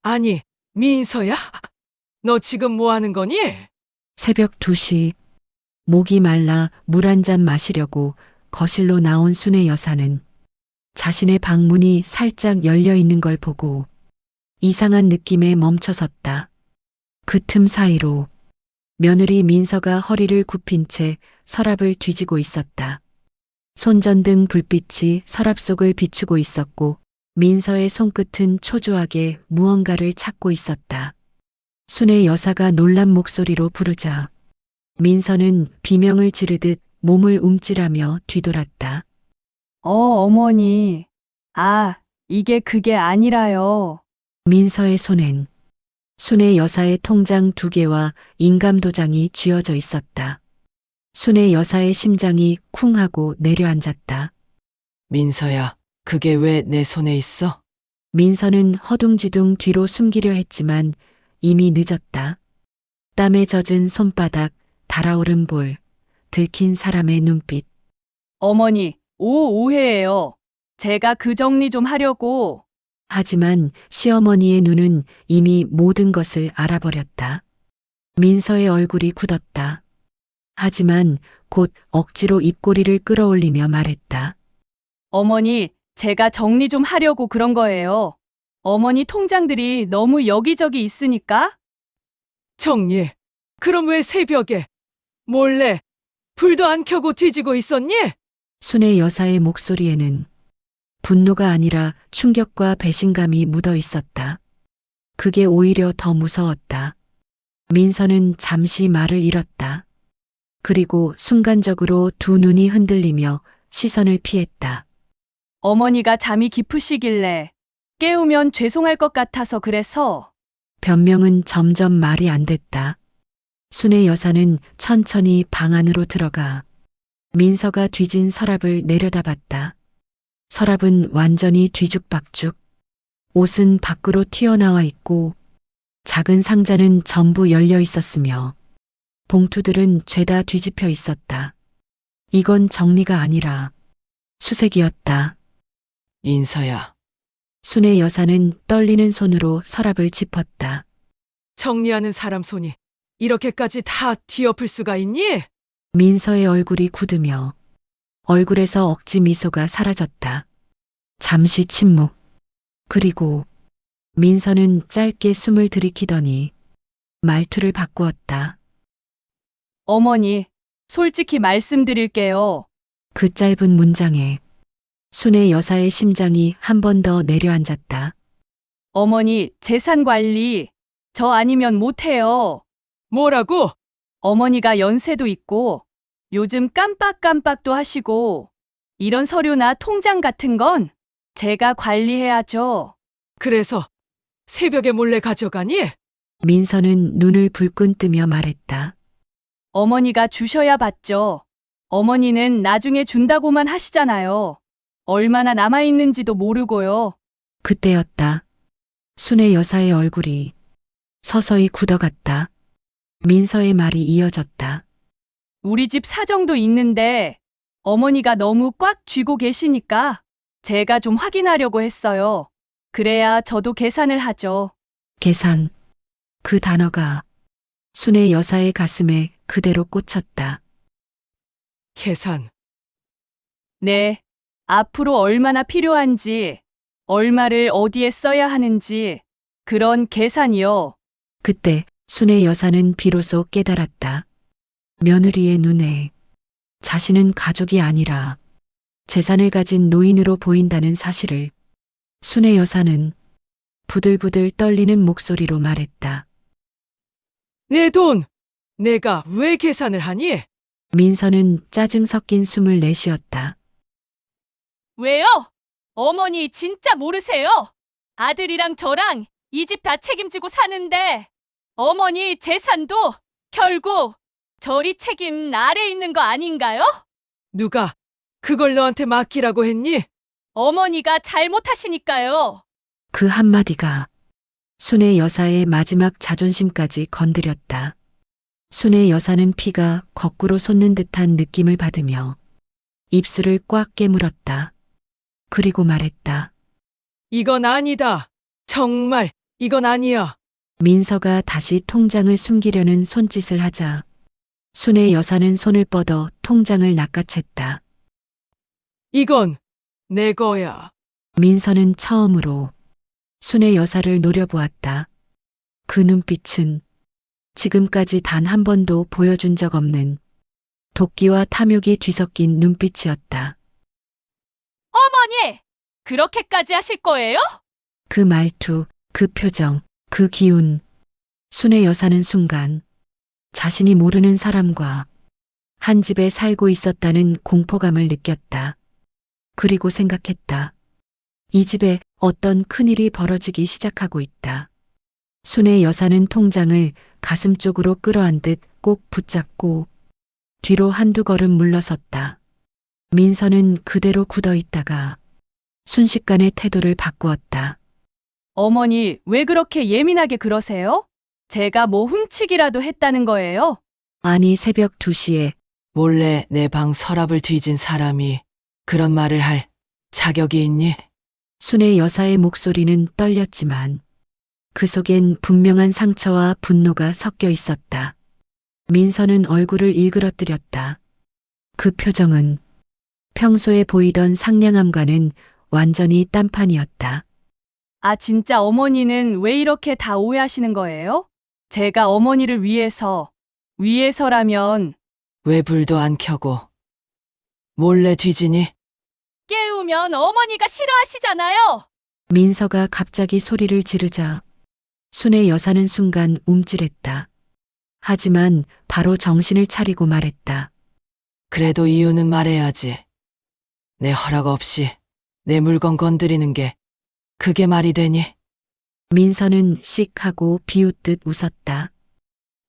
아니, 민서야? 너 지금 뭐 하는 거니? 새벽 2시 목이 말라 물 한 잔 마시려고 거실로 나온 순애 여사는 자신의 방문이 살짝 열려 있는 걸 보고 이상한 느낌에 멈춰섰다. 그 틈 사이로 며느리 민서가 허리를 굽힌 채 서랍을 뒤지고 있었다. 손전등 불빛이 서랍 속을 비추고 있었고 민서의 손끝은 초조하게 무언가를 찾고 있었다. 순애 여사가 놀란 목소리로 부르자 민서는 비명을 지르듯 몸을 움찔하며 뒤돌았다. 어머니. 아, 이게 그게 아니라요. 민서의 손엔 순애 여사의 통장 2개와 인감도장이 쥐어져 있었다. 순애 여사의 심장이 쿵 하고 내려앉았다. 민서야, 그게 왜 내 손에 있어? 민서는 허둥지둥 뒤로 숨기려 했지만 이미 늦었다. 땀에 젖은 손바닥, 달아오른 볼, 들킨 사람의 눈빛. 어머니, 오해예요. 제가 그 정리 좀 하려고. 하지만 시어머니의 눈은 이미 모든 것을 알아버렸다. 민서의 얼굴이 굳었다. 하지만 곧 억지로 입꼬리를 끌어올리며 말했다. 어머니, 제가 정리 좀 하려고 그런 거예요. 어머니 통장들이 너무 여기저기 있으니까. 정리. 그럼 왜 새벽에 몰래 불도 안 켜고 뒤지고 있었니? 순애 여사의 목소리에는 분노가 아니라 충격과 배신감이 묻어 있었다. 그게 오히려 더 무서웠다. 민서는 잠시 말을 잃었다. 그리고 순간적으로 두 눈이 흔들리며 시선을 피했다. 어머니가 잠이 깊으시길래 깨우면 죄송할 것 같아서 그래서. 변명은 점점 말이 안 됐다. 순애 여사는 천천히 방 안으로 들어가 민서가 뒤진 서랍을 내려다봤다. 서랍은 완전히 뒤죽박죽. 옷은 밖으로 튀어나와 있고 작은 상자는 전부 열려 있었으며 봉투들은 죄다 뒤집혀 있었다. 이건 정리가 아니라 수색이었다. 인서야, 순애 여사는 떨리는 손으로 서랍을 짚었다. 정리하는 사람 손이 이렇게까지 다 뒤엎을 수가 있니? 민서의 얼굴이 굳으며 얼굴에서 억지 미소가 사라졌다. 잠시 침묵. 그리고 민서는 짧게 숨을 들이키더니 말투를 바꾸었다. 어머니, 솔직히 말씀드릴게요. 그 짧은 문장에 순애 여사의 심장이 한 번 더 내려앉았다. 어머니, 재산 관리, 저 아니면 못해요. 뭐라고? 어머니가 연세도 있고, 요즘 깜빡깜빡도 하시고, 이런 서류나 통장 같은 건 제가 관리해야죠. 그래서 새벽에 몰래 가져가니? 민서는 눈을 불끈 뜨며 말했다. 어머니가 주셔야 받죠. 어머니는 나중에 준다고만 하시잖아요. 얼마나 남아있는지도 모르고요. 그때였다. 순애 여사의 얼굴이 서서히 굳어갔다. 민서의 말이 이어졌다. 우리 집 사정도 있는데 어머니가 너무 꽉 쥐고 계시니까 제가 좀 확인하려고 했어요. 그래야 저도 계산을 하죠. 계산. 그 단어가 순애 여사의 가슴에 그대로 꽂혔다. 계산. 네. 앞으로 얼마나 필요한지, 얼마를 어디에 써야 하는지, 그런 계산이요. 그때 순애 여사는 비로소 깨달았다. 며느리의 눈에 자신은 가족이 아니라 재산을 가진 노인으로 보인다는 사실을. 순애 여사는 부들부들 떨리는 목소리로 말했다. 내 돈! 내가 왜 계산을 하니? 민서는 짜증 섞인 숨을 내쉬었다. 왜요? 어머니 진짜 모르세요? 아들이랑 저랑 이 집 다 책임지고 사는데 어머니 재산도 결국 저리 책임 아래 있는 거 아닌가요? 누가 그걸 너한테 맡기라고 했니? 어머니가 잘못하시니까요. 그 한마디가 순애 여사의 마지막 자존심까지 건드렸다. 순애 여사는 피가 거꾸로 솟는 듯한 느낌을 받으며 입술을 꽉 깨물었다. 그리고 말했다. 이건 아니다. 정말 이건 아니야. 민서가 다시 통장을 숨기려는 손짓을 하자 순의 여사는 손을 뻗어 통장을 낚아챘다. 이건 내 거야. 민서는 처음으로 순의 여사를 노려보았다. 그 눈빛은 지금까지 단 한 번도 보여준 적 없는 도끼와 탐욕이 뒤섞인 눈빛이었다. 어머니! 그렇게까지 하실 거예요? 그 말투, 그 표정, 그 기운. 순의 여사는 순간 자신이 모르는 사람과 한 집에 살고 있었다는 공포감을 느꼈다. 그리고 생각했다. 이 집에 어떤 큰일이 벌어지기 시작하고 있다. 순의 여사는 통장을 가슴 쪽으로 끌어안듯 꼭 붙잡고 뒤로 한두 걸음 물러섰다. 민서는 그대로 굳어 있다가 순식간에 태도를 바꾸었다. 어머니, 왜 그렇게 예민하게 그러세요? 제가 뭐 훔치기라도 했다는 거예요? 아니 새벽 2시에 몰래 내 방 서랍을 뒤진 사람이 그런 말을 할 자격이 있니? 순의 여사의 목소리는 떨렸지만 그 속엔 분명한 상처와 분노가 섞여 있었다. 민서는 얼굴을 일그러뜨렸다. 그 표정은 평소에 보이던 상냥함과는 완전히 딴판이었다. 아, 진짜 어머니는 왜 이렇게 다 오해하시는 거예요? 제가 어머니를 위해서라면 왜 불도 안 켜고 몰래 뒤지니? 깨우면 어머니가 싫어하시잖아요. 민서가 갑자기 소리를 지르자 순의 여사는 순간 움찔했다. 하지만 바로 정신을 차리고 말했다. 그래도 이유는 말해야지. 내 허락 없이 내 물건 건드리는 게 그게 말이 되니? 민서는 씩 하고 비웃듯 웃었다.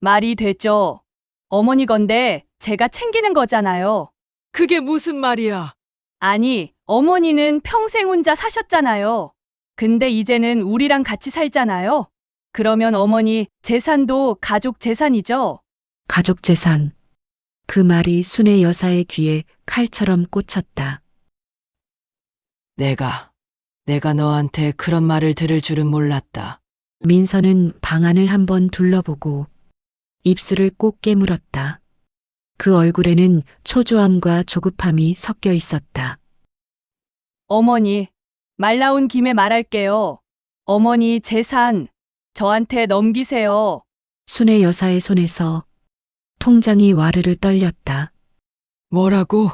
말이 되죠. 어머니 건데 제가 챙기는 거잖아요. 그게 무슨 말이야? 아니, 어머니는 평생 혼자 사셨잖아요. 근데 이제는 우리랑 같이 살잖아요. 그러면 어머니 재산도 가족 재산이죠? 가족 재산. 그 말이 순의 여사의 귀에 칼처럼 꽂혔다. 내가 너한테 그런 말을 들을 줄은 몰랐다. 민서는 방안을 한번 둘러보고 입술을 꼭 깨물었다. 그 얼굴에는 초조함과 조급함이 섞여 있었다. 어머니, 말 나온 김에 말할게요. 어머니 재산 저한테 넘기세요. 순의 여사의 손에서 통장이 와르르 떨렸다. 뭐라고?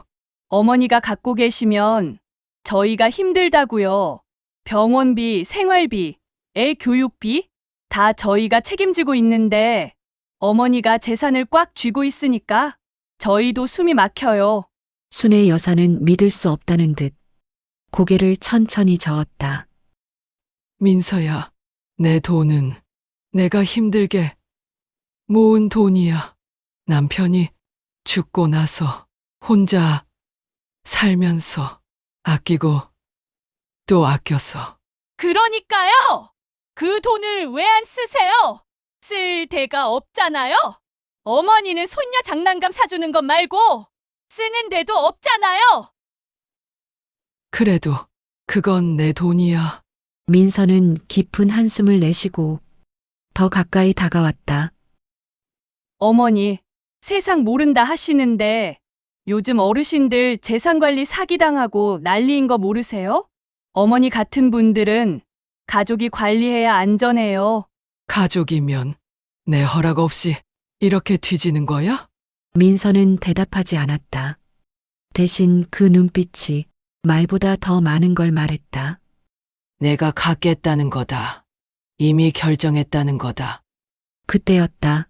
어머니가 갖고 계시면 저희가 힘들다고요. 병원비, 생활비, 애 교육비 다 저희가 책임지고 있는데 어머니가 재산을 꽉 쥐고 있으니까 저희도 숨이 막혀요. 순의 여사는 믿을 수 없다는 듯 고개를 천천히 저었다. 민서야, 내 돈은 내가 힘들게 모은 돈이야. 남편이 죽고 나서 혼자 살면서 아끼고 또 아껴서. 그러니까요! 그 돈을 왜 안 쓰세요? 쓸 데가 없잖아요? 어머니는 손녀 장난감 사주는 것 말고 쓰는 데도 없잖아요! 그래도 그건 내 돈이야. 민서는 깊은 한숨을 내쉬고 더 가까이 다가왔다. 어머니, 세상 모른다 하시는데 요즘 어르신들 재산관리 사기당하고 난리인 거 모르세요? 어머니 같은 분들은 가족이 관리해야 안전해요. 가족이면 내 허락 없이 이렇게 뒤지는 거야? 민서는 대답하지 않았다. 대신 그 눈빛이 말보다 더 많은 걸 말했다. 내가 갖겠다는 거다. 이미 결정했다는 거다. 그때였다.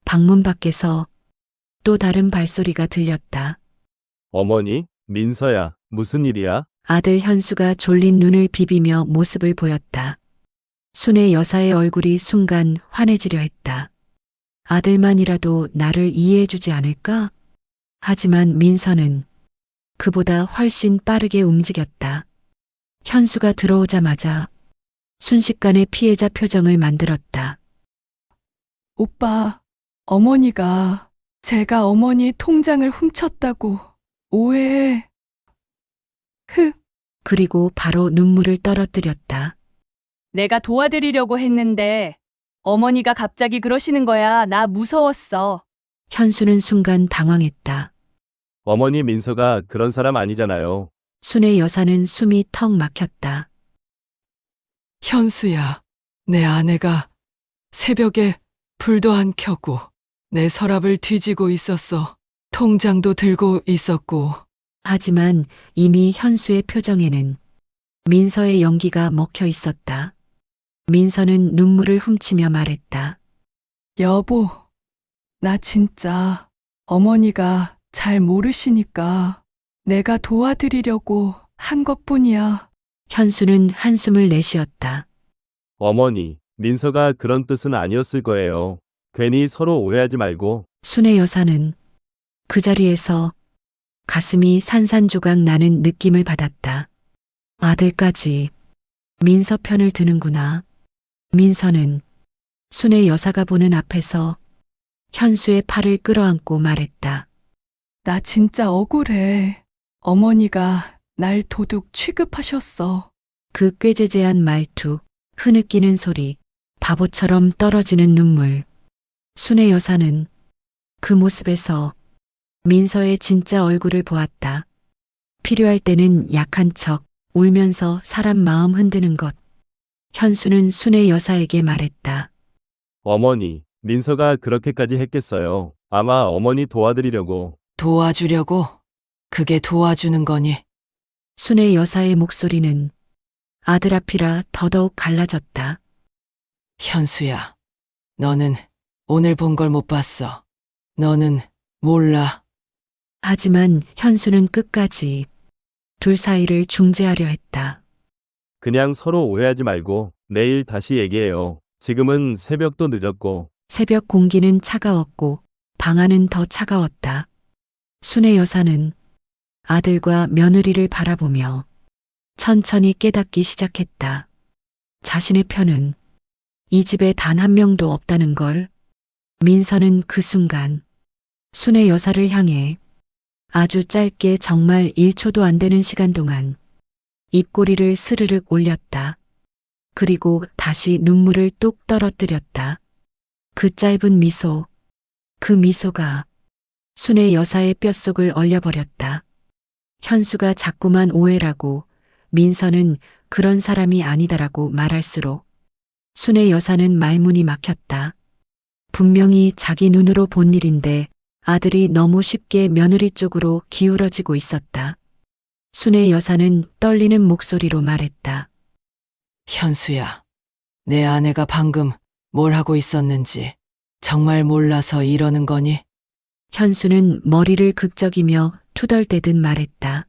방문 밖에서 또 다른 발소리가 들렸다. 어머니, 민서야, 무슨 일이야? 아들 현수가 졸린 눈을 비비며 모습을 보였다. 순의 여사의 얼굴이 순간 환해지려 했다. 아들만이라도 나를 이해해주지 않을까? 하지만 민서는 그보다 훨씬 빠르게 움직였다. 현수가 들어오자마자 순식간에 피해자 표정을 만들었다. 오빠, 어머니가 제가 어머니 통장을 훔쳤다고 오해해. 그리고 바로 눈물을 떨어뜨렸다. 내가 도와드리려고 했는데 어머니가 갑자기 그러시는 거야. 나 무서웠어. 현수는 순간 당황했다. 어머니 민서가 그런 사람 아니잖아요. 순의 여사는 숨이 턱 막혔다. 현수야, 내 아내가 새벽에 불도 안 켜고 내 서랍을 뒤지고 있었어. 통장도 들고 있었고. 하지만 이미 현수의 표정에는 민서의 연기가 먹혀 있었다. 민서는 눈물을 훔치며 말했다. 여보, 나 진짜 어머니가 잘 모르시니까 내가 도와드리려고 한 것뿐이야. 현수는 한숨을 내쉬었다. 어머니, 민서가 그런 뜻은 아니었을 거예요. 괜히 서로 오해하지 말고. 순의 여사는 그 자리에서 가슴이 산산조각 나는 느낌을 받았다. 아들까지 민서 편을 드는구나. 민서는 순의 여사가 보는 앞에서 현수의 팔을 끌어안고 말했다. 나 진짜 억울해. 어머니가 날 도둑 취급하셨어. 그 꾀죄죄한 말투, 흐느끼는 소리, 바보처럼 떨어지는 눈물. 순의 여사는 그 모습에서 민서의 진짜 얼굴을 보았다. 필요할 때는 약한 척, 울면서 사람 마음 흔드는 것. 현수는 순의 여사에게 말했다. 어머니, 민서가 그렇게까지 했겠어요. 아마 어머니 도와드리려고. 도와주려고? 그게 도와주는 거니? 순의 여사의 목소리는 아들 앞이라 더더욱 갈라졌다. 현수야, 너는 오늘 본 걸 못 봤어. 너는 몰라. 하지만 현수는 끝까지 둘 사이를 중재하려 했다. 그냥 서로 오해하지 말고 내일 다시 얘기해요. 지금은 새벽도 늦었고. 새벽 공기는 차가웠고 방 안은 더 차가웠다. 순의 여사는 아들과 며느리를 바라보며 천천히 깨닫기 시작했다. 자신의 편은 이 집에 단 한 명도 없다는 걸. 민서는 그 순간 순의 여사를 향해 아주 짧게 정말 1초도 안 되는 시간 동안 입꼬리를 스르륵 올렸다. 그리고 다시 눈물을 뚝 떨어뜨렸다. 그 짧은 미소, 그 미소가 순의 여사의 뼛속을 얼려버렸다. 현수가 자꾸만 오해라고 민서는 그런 사람이 아니다라고 말할수록 순의 여사는 말문이 막혔다. 분명히 자기 눈으로 본 일인데 아들이 너무 쉽게 며느리 쪽으로 기울어지고 있었다. 순의 여사는 떨리는 목소리로 말했다. 현수야, 내 아내가 방금 뭘 하고 있었는지 정말 몰라서 이러는 거니? 현수는 머리를 극적이며 투덜대듯 말했다.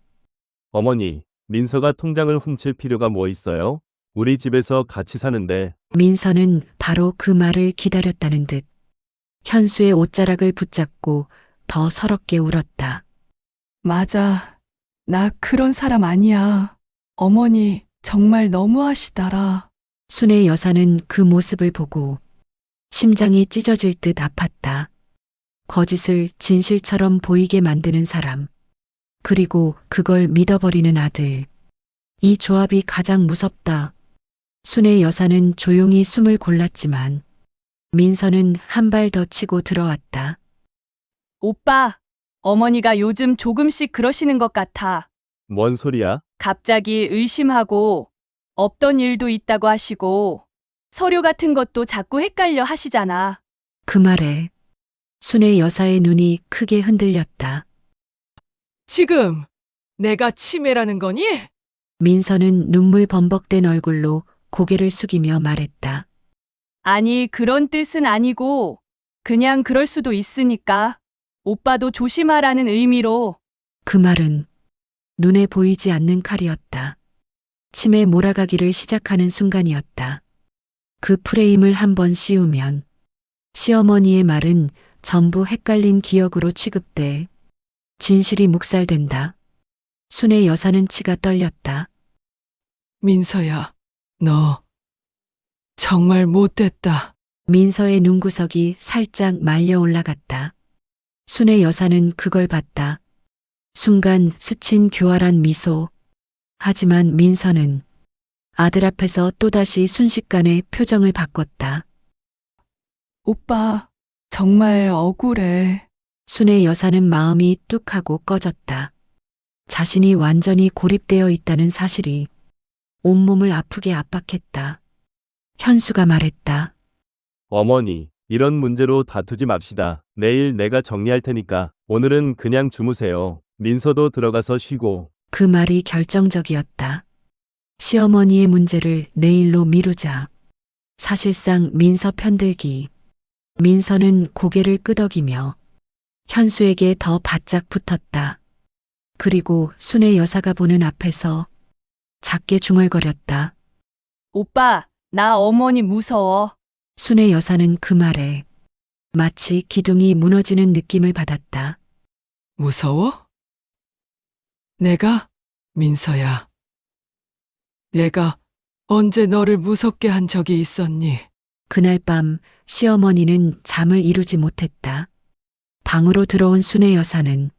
어머니, 민서가 통장을 훔칠 필요가 뭐 있어요? 우리 집에서 같이 사는데. 민서는 바로 그 말을 기다렸다는 듯 현수의 옷자락을 붙잡고 더 서럽게 울었다. 맞아. 나 그런 사람 아니야. 어머니 정말 너무하시더라. 순의 여사는 그 모습을 보고 심장이 찢어질 듯 아팠다. 거짓을 진실처럼 보이게 만드는 사람, 그리고 그걸 믿어버리는 아들. 이 조합이 가장 무섭다. 순의 여사는 조용히 숨을 골랐지만 민서는 한 발 더 치고 들어왔다. 오빠, 어머니가 요즘 조금씩 그러시는 것 같아. 뭔 소리야? 갑자기 의심하고 없던 일도 있다고 하시고 서류 같은 것도 자꾸 헷갈려 하시잖아. 그 말에 순의 여사의 눈이 크게 흔들렸다. 지금 내가 치매라는 거니? 민서는 눈물 범벅된 얼굴로 고개를 숙이며 말했다. 아니, 그런 뜻은 아니고 그냥 그럴 수도 있으니까 오빠도 조심하라는 의미로. 그 말은 눈에 보이지 않는 칼이었다. 침에 몰아가기를 시작하는 순간이었다. 그 프레임을 한번 씌우면 시어머니의 말은 전부 헷갈린 기억으로 취급돼 진실이 묵살된다. 순의 여사는 치가 떨렸다. 민서야, 너 정말 못됐다. 민서의 눈구석이 살짝 말려 올라갔다. 순의 여사는 그걸 봤다. 순간 스친 교활한 미소. 하지만 민서는 아들 앞에서 또다시 순식간에 표정을 바꿨다. 오빠, 정말 억울해. 순의 여사는 마음이 뚝 하고 꺼졌다. 자신이 완전히 고립되어 있다는 사실이 온몸을 아프게 압박했다. 현수가 말했다. 어머니, 이런 문제로 다투지 맙시다. 내일 내가 정리할 테니까 오늘은 그냥 주무세요. 민서도 들어가서 쉬고. 그 말이 결정적이었다. 시어머니의 문제를 내일로 미루자. 사실상 민서 편들기. 민서는 고개를 끄덕이며 현수에게 더 바짝 붙었다. 그리고 순의 여사가 보는 앞에서 작게 중얼거렸다. 오빠, 나 어머니 무서워. 순의 여사는 그 말에 마치 기둥이 무너지는 느낌을 받았다. 무서워? 내가? 민서야. 내가 언제 너를 무섭게 한 적이 있었니? 그날 밤 시어머니는 잠을 이루지 못했다. 방으로 들어온 순의 여사는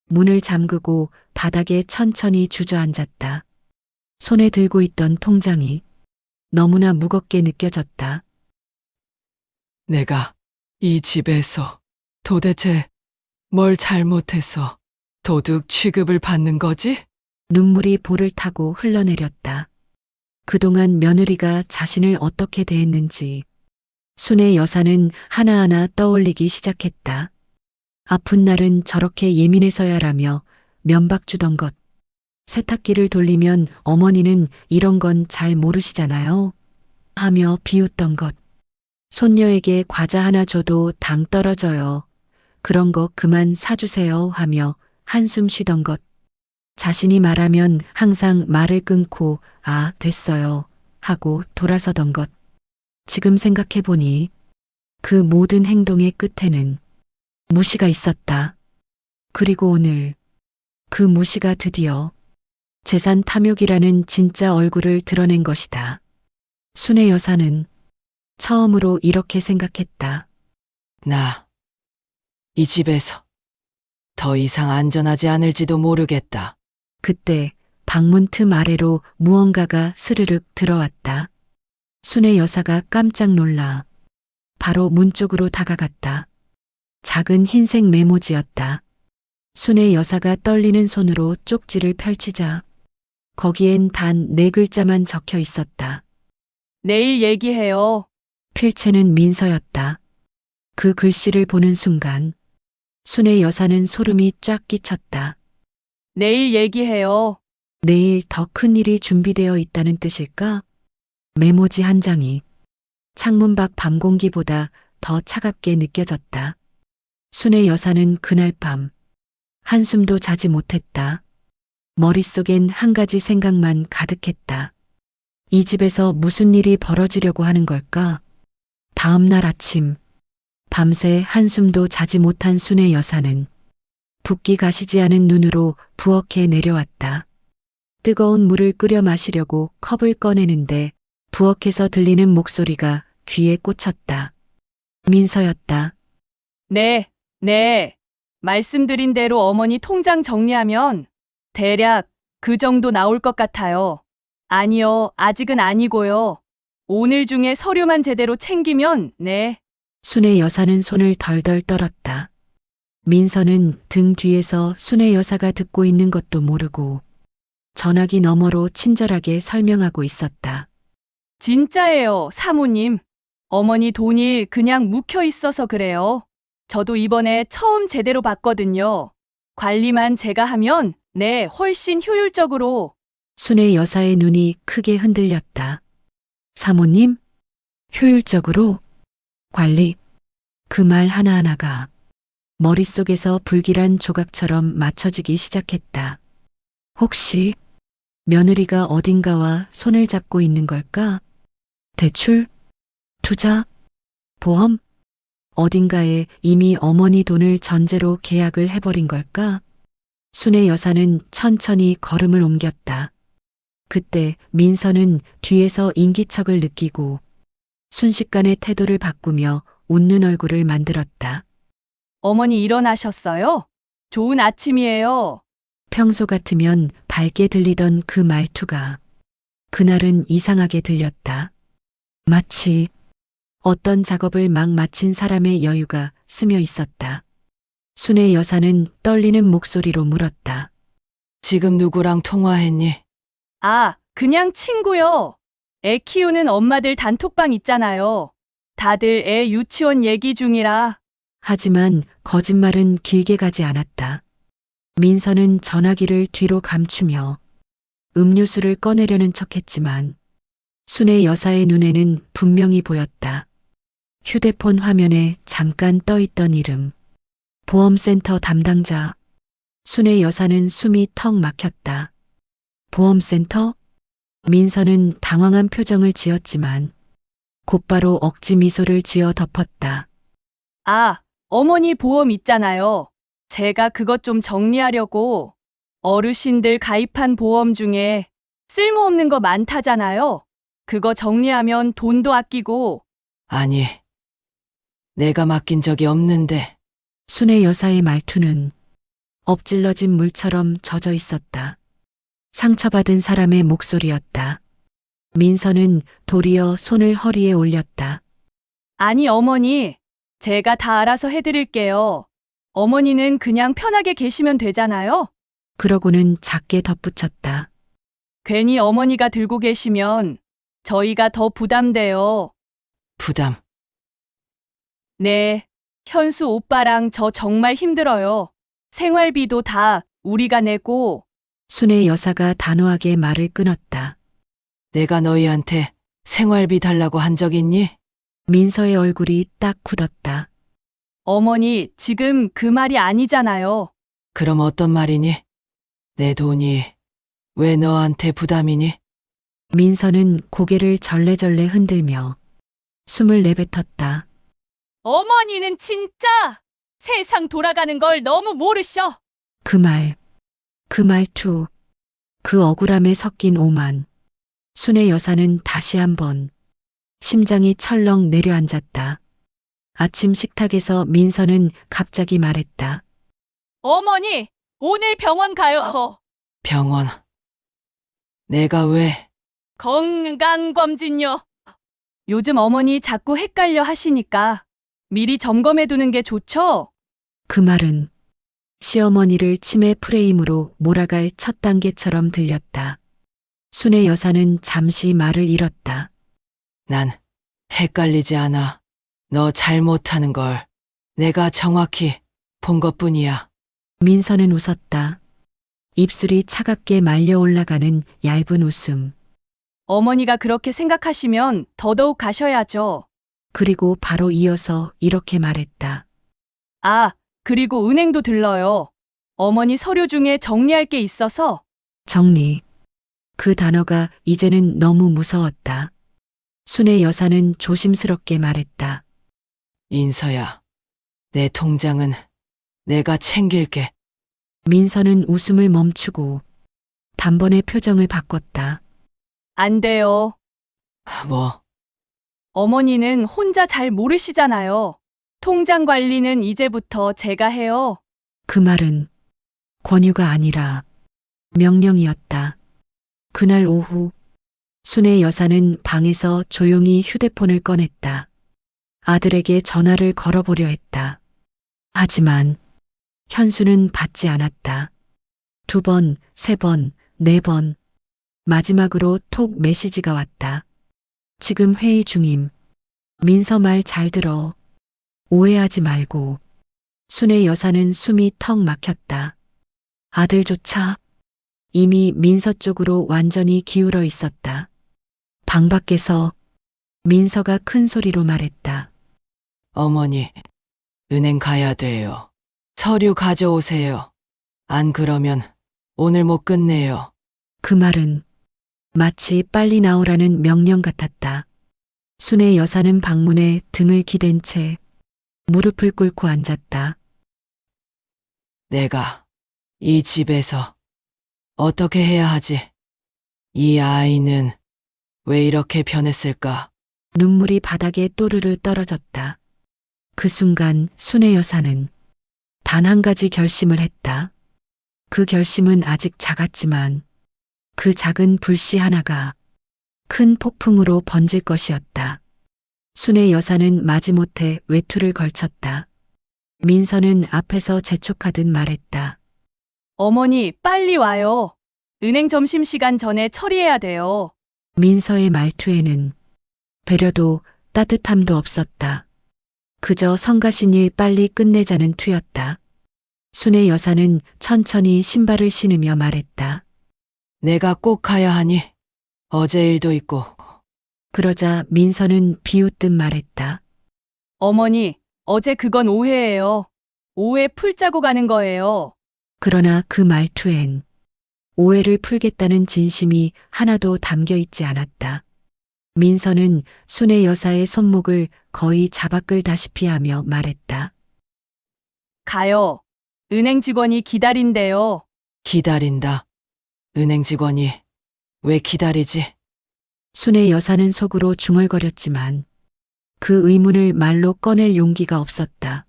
문을 잠그고 바닥에 천천히 주저앉았다. 손에 들고 있던 통장이 너무나 무겁게 느껴졌다. 내가 이 집에서 도대체 뭘 잘못해서 도둑 취급을 받는 거지? 눈물이 볼을 타고 흘러내렸다. 그동안 며느리가 자신을 어떻게 대했는지 순의 여사는 하나하나 떠올리기 시작했다. 아픈 날은 저렇게 예민해서야라며 면박 주던 것. 세탁기를 돌리면 어머니는 이런 건 잘 모르시잖아요. 하며 비웃던 것. 손녀에게 과자 하나 줘도 당 떨어져요. 그런 거 그만 사주세요 하며 한숨 쉬던 것. 자신이 말하면 항상 말을 끊고 아, 됐어요 하고 돌아서던 것. 지금 생각해보니 그 모든 행동의 끝에는 무시가 있었다. 그리고 오늘 그 무시가 드디어 재산 탐욕이라는 진짜 얼굴을 드러낸 것이다. 순의 여사는 처음으로 이렇게 생각했다. 나 이 집에서 더 이상 안전하지 않을지도 모르겠다. 그때 방문 틈 아래로 무언가가 스르륵 들어왔다. 순의 여사가 깜짝 놀라 바로 문 쪽으로 다가갔다. 작은 흰색 메모지였다. 순의 여사가 떨리는 손으로 쪽지를 펼치자 거기엔 단 4글자만 적혀 있었다. 내일 얘기해요. 필체는 민서였다. 그 글씨를 보는 순간 순의 여사는 소름이 쫙 끼쳤다. 내일 얘기해요. 내일 더 큰 일이 준비되어 있다는 뜻일까? 메모지 한 장이 창문 밖 밤 공기보다 더 차갑게 느껴졌다. 순의 여사는 그날 밤 한숨도 자지 못했다. 머릿속엔 한 가지 생각만 가득했다. 이 집에서 무슨 일이 벌어지려고 하는 걸까? 다음 날 아침 밤새 한숨도 자지 못한 순의 여사는 붓기 가시지 않은 눈으로 부엌에 내려왔다. 뜨거운 물을 끓여 마시려고 컵을 꺼내는데 부엌에서 들리는 목소리가 귀에 꽂혔다. 민서였다. 네. 말씀드린 대로 어머니 통장 정리하면 대략 그 정도 나올 것 같아요. 아니요, 아직은 아니고요. 오늘 중에 서류만 제대로 챙기면 네. 순의 여사는 손을 덜덜 떨었다. 민서는 등 뒤에서 순의 여사가 듣고 있는 것도 모르고 전화기 너머로 친절하게 설명하고 있었다. 진짜예요, 사모님. 어머니 돈이 그냥 묵혀 있어서 그래요. 저도 이번에 처음 제대로 봤거든요. 관리만 제가 하면 네, 훨씬 효율적으로. 순의 여사의 눈이 크게 흔들렸다. 사모님? 효율적으로? 관리? 그 말 하나하나가 머릿속에서 불길한 조각처럼 맞춰지기 시작했다. 혹시 며느리가 어딘가와 손을 잡고 있는 걸까? 대출? 투자? 보험? 어딘가에 이미 어머니 돈을 전제로 계약을 해버린 걸까? 순의 여사는 천천히 걸음을 옮겼다. 그때 민서는 뒤에서 인기척을 느끼고 순식간에 태도를 바꾸며 웃는 얼굴을 만들었다. 어머니 일어나셨어요? 좋은 아침이에요. 평소 같으면 밝게 들리던 그 말투가 그날은 이상하게 들렸다. 마치 어떤 작업을 막 마친 사람의 여유가 스며 있었다. 순애 여사는 떨리는 목소리로 물었다. 지금 누구랑 통화했니? 아, 그냥 친구요. 애 키우는 엄마들 단톡방 있잖아요. 다들 애 유치원 얘기 중이라. 하지만 거짓말은 길게 가지 않았다. 민서는 전화기를 뒤로 감추며 음료수를 꺼내려는 척했지만 순애 여사의 눈에는 분명히 보였다. 휴대폰 화면에 잠깐 떠있던 이름. 보험센터 담당자. 순애 여사는 숨이 턱 막혔다. 보험센터? 민서는 당황한 표정을 지었지만 곧바로 억지 미소를 지어 덮었다. 아, 어머니 보험 있잖아요. 제가 그것 좀 정리하려고. 어르신들 가입한 보험 중에 쓸모없는 거 많다잖아요. 그거 정리하면 돈도 아끼고. 아니, 내가 맡긴 적이 없는데. 순애 여사의 말투는 엎질러진 물처럼 젖어 있었다. 상처받은 사람의 목소리였다. 민서는 도리어 손을 허리에 올렸다. 아니, 어머니. 제가 다 알아서 해드릴게요. 어머니는 그냥 편하게 계시면 되잖아요. 그러고는 작게 덧붙였다. 괜히 어머니가 들고 계시면 저희가 더 부담돼요. 부담. 네, 현수 오빠랑 저 정말 힘들어요. 생활비도 다 우리가 내고. 순애 여사가 단호하게 말을 끊었다. 내가 너희한테 생활비 달라고 한 적 있니? 민서의 얼굴이 딱 굳었다. 어머니, 지금 그 말이 아니잖아요. 그럼 어떤 말이니? 내 돈이 왜 너한테 부담이니? 민서는 고개를 절레절레 흔들며 숨을 내뱉었다. 어머니는 진짜 세상 돌아가는 걸 너무 모르셔. 그 말, 그 말투, 그 억울함에 섞인 오만. 순애 여사는 다시 한번 심장이 철렁 내려앉았다. 아침 식탁에서 민서는 갑자기 말했다. 어머니, 오늘 병원 가요. 병원. 내가 왜? 건강검진요. 요즘 어머니 자꾸 헷갈려 하시니까 미리 점검해 두는 게 좋죠? 그 말은 시어머니를 치매 프레임으로 몰아갈 첫 단계처럼 들렸다. 순애 여사는 잠시 말을 잃었다. 난 헷갈리지 않아. 너 잘못하는 걸 내가 정확히 본 것뿐이야. 민서는 웃었다. 입술이 차갑게 말려 올라가는 얇은 웃음. 어머니가 그렇게 생각하시면 더더욱 가셔야죠. 그리고 바로 이어서 이렇게 말했다. 아, 그리고 은행도 들러요. 어머니 서류 중에 정리할 게 있어서. 정리. 그 단어가 이제는 너무 무서웠다. 순애 여사는 조심스럽게 말했다. 인서야, 내 통장은 내가 챙길게. 민서는 웃음을 멈추고 단번에 표정을 바꿨다. 안 돼요. 뭐, 어머니는 혼자 잘 모르시잖아요. 통장 관리는 이제부터 제가 해요. 그 말은 권유가 아니라 명령이었다. 그날 오후 순애 여사는 방에서 조용히 휴대폰을 꺼냈다. 아들에게 전화를 걸어보려 했다. 하지만 현수는 받지 않았다. 2번, 3번, 4번. 마지막으로 톡 메시지가 왔다. 지금 회의 중임. 민서 말 잘 들어. 오해하지 말고. 순애 여사는 숨이 턱 막혔다. 아들조차 이미 민서 쪽으로 완전히 기울어 있었다. 방 밖에서 민서가 큰 소리로 말했다. 어머니, 은행 가야 돼요. 서류 가져오세요. 안 그러면 오늘 못 끝내요. 그 말은 마치 빨리 나오라는 명령 같았다. 순애 여사는 방문에 등을 기댄 채 무릎을 꿇고 앉았다. 내가 이 집에서 어떻게 해야 하지? 이 아이는 왜 이렇게 변했을까? 눈물이 바닥에 또르르 떨어졌다. 그 순간 순애 여사는 단 한 가지 결심을 했다. 그 결심은 아직 작았지만 그 작은 불씨 하나가 큰 폭풍으로 번질 것이었다. 순의 여사는 마지못해 외투를 걸쳤다. 민서는 앞에서 재촉하듯 말했다. 어머니, 빨리 와요. 은행 점심시간 전에 처리해야 돼요. 민서의 말투에는 배려도 따뜻함도 없었다. 그저 성가신 일 빨리 끝내자는 투였다. 순의 여사는 천천히 신발을 신으며 말했다. 내가 꼭 가야 하니 어제 일도 있고. 그러자 민서는 비웃듯 말했다. 어머니, 어제 그건 오해예요. 오해 풀자고 가는 거예요. 그러나 그 말투엔 오해를 풀겠다는 진심이 하나도 담겨 있지 않았다. 민서는 순의 여사의 손목을 거의 잡아 끌다시피 하며 말했다. 가요. 은행 직원이 기다린대요. 기다린다. 은행 직원이 왜 기다리지? 순의 여사는 속으로 중얼거렸지만 그 의문을 말로 꺼낼 용기가 없었다.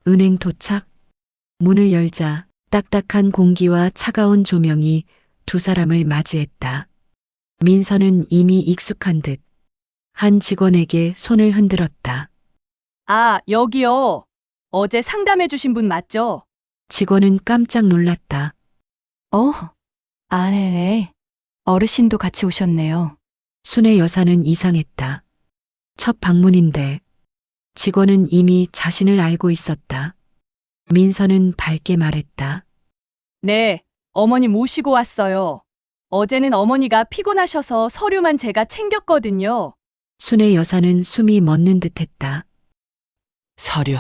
은행 도착? 문을 열자 딱딱한 공기와 차가운 조명이 두 사람을 맞이했다. 민서는 이미 익숙한 듯 한 직원에게 손을 흔들었다. 아, 여기요. 어제 상담해 주신 분 맞죠? 직원은 깜짝 놀랐다. 네. 어르신도 같이 오셨네요. 순의 여사는 이상했다. 첫 방문인데 직원은 이미 자신을 알고 있었다. 민서는 밝게 말했다. 네, 어머니 모시고 왔어요. 어제는 어머니가 피곤하셔서 서류만 제가 챙겼거든요. 순의 여사는 숨이 멎는 듯했다. 서류.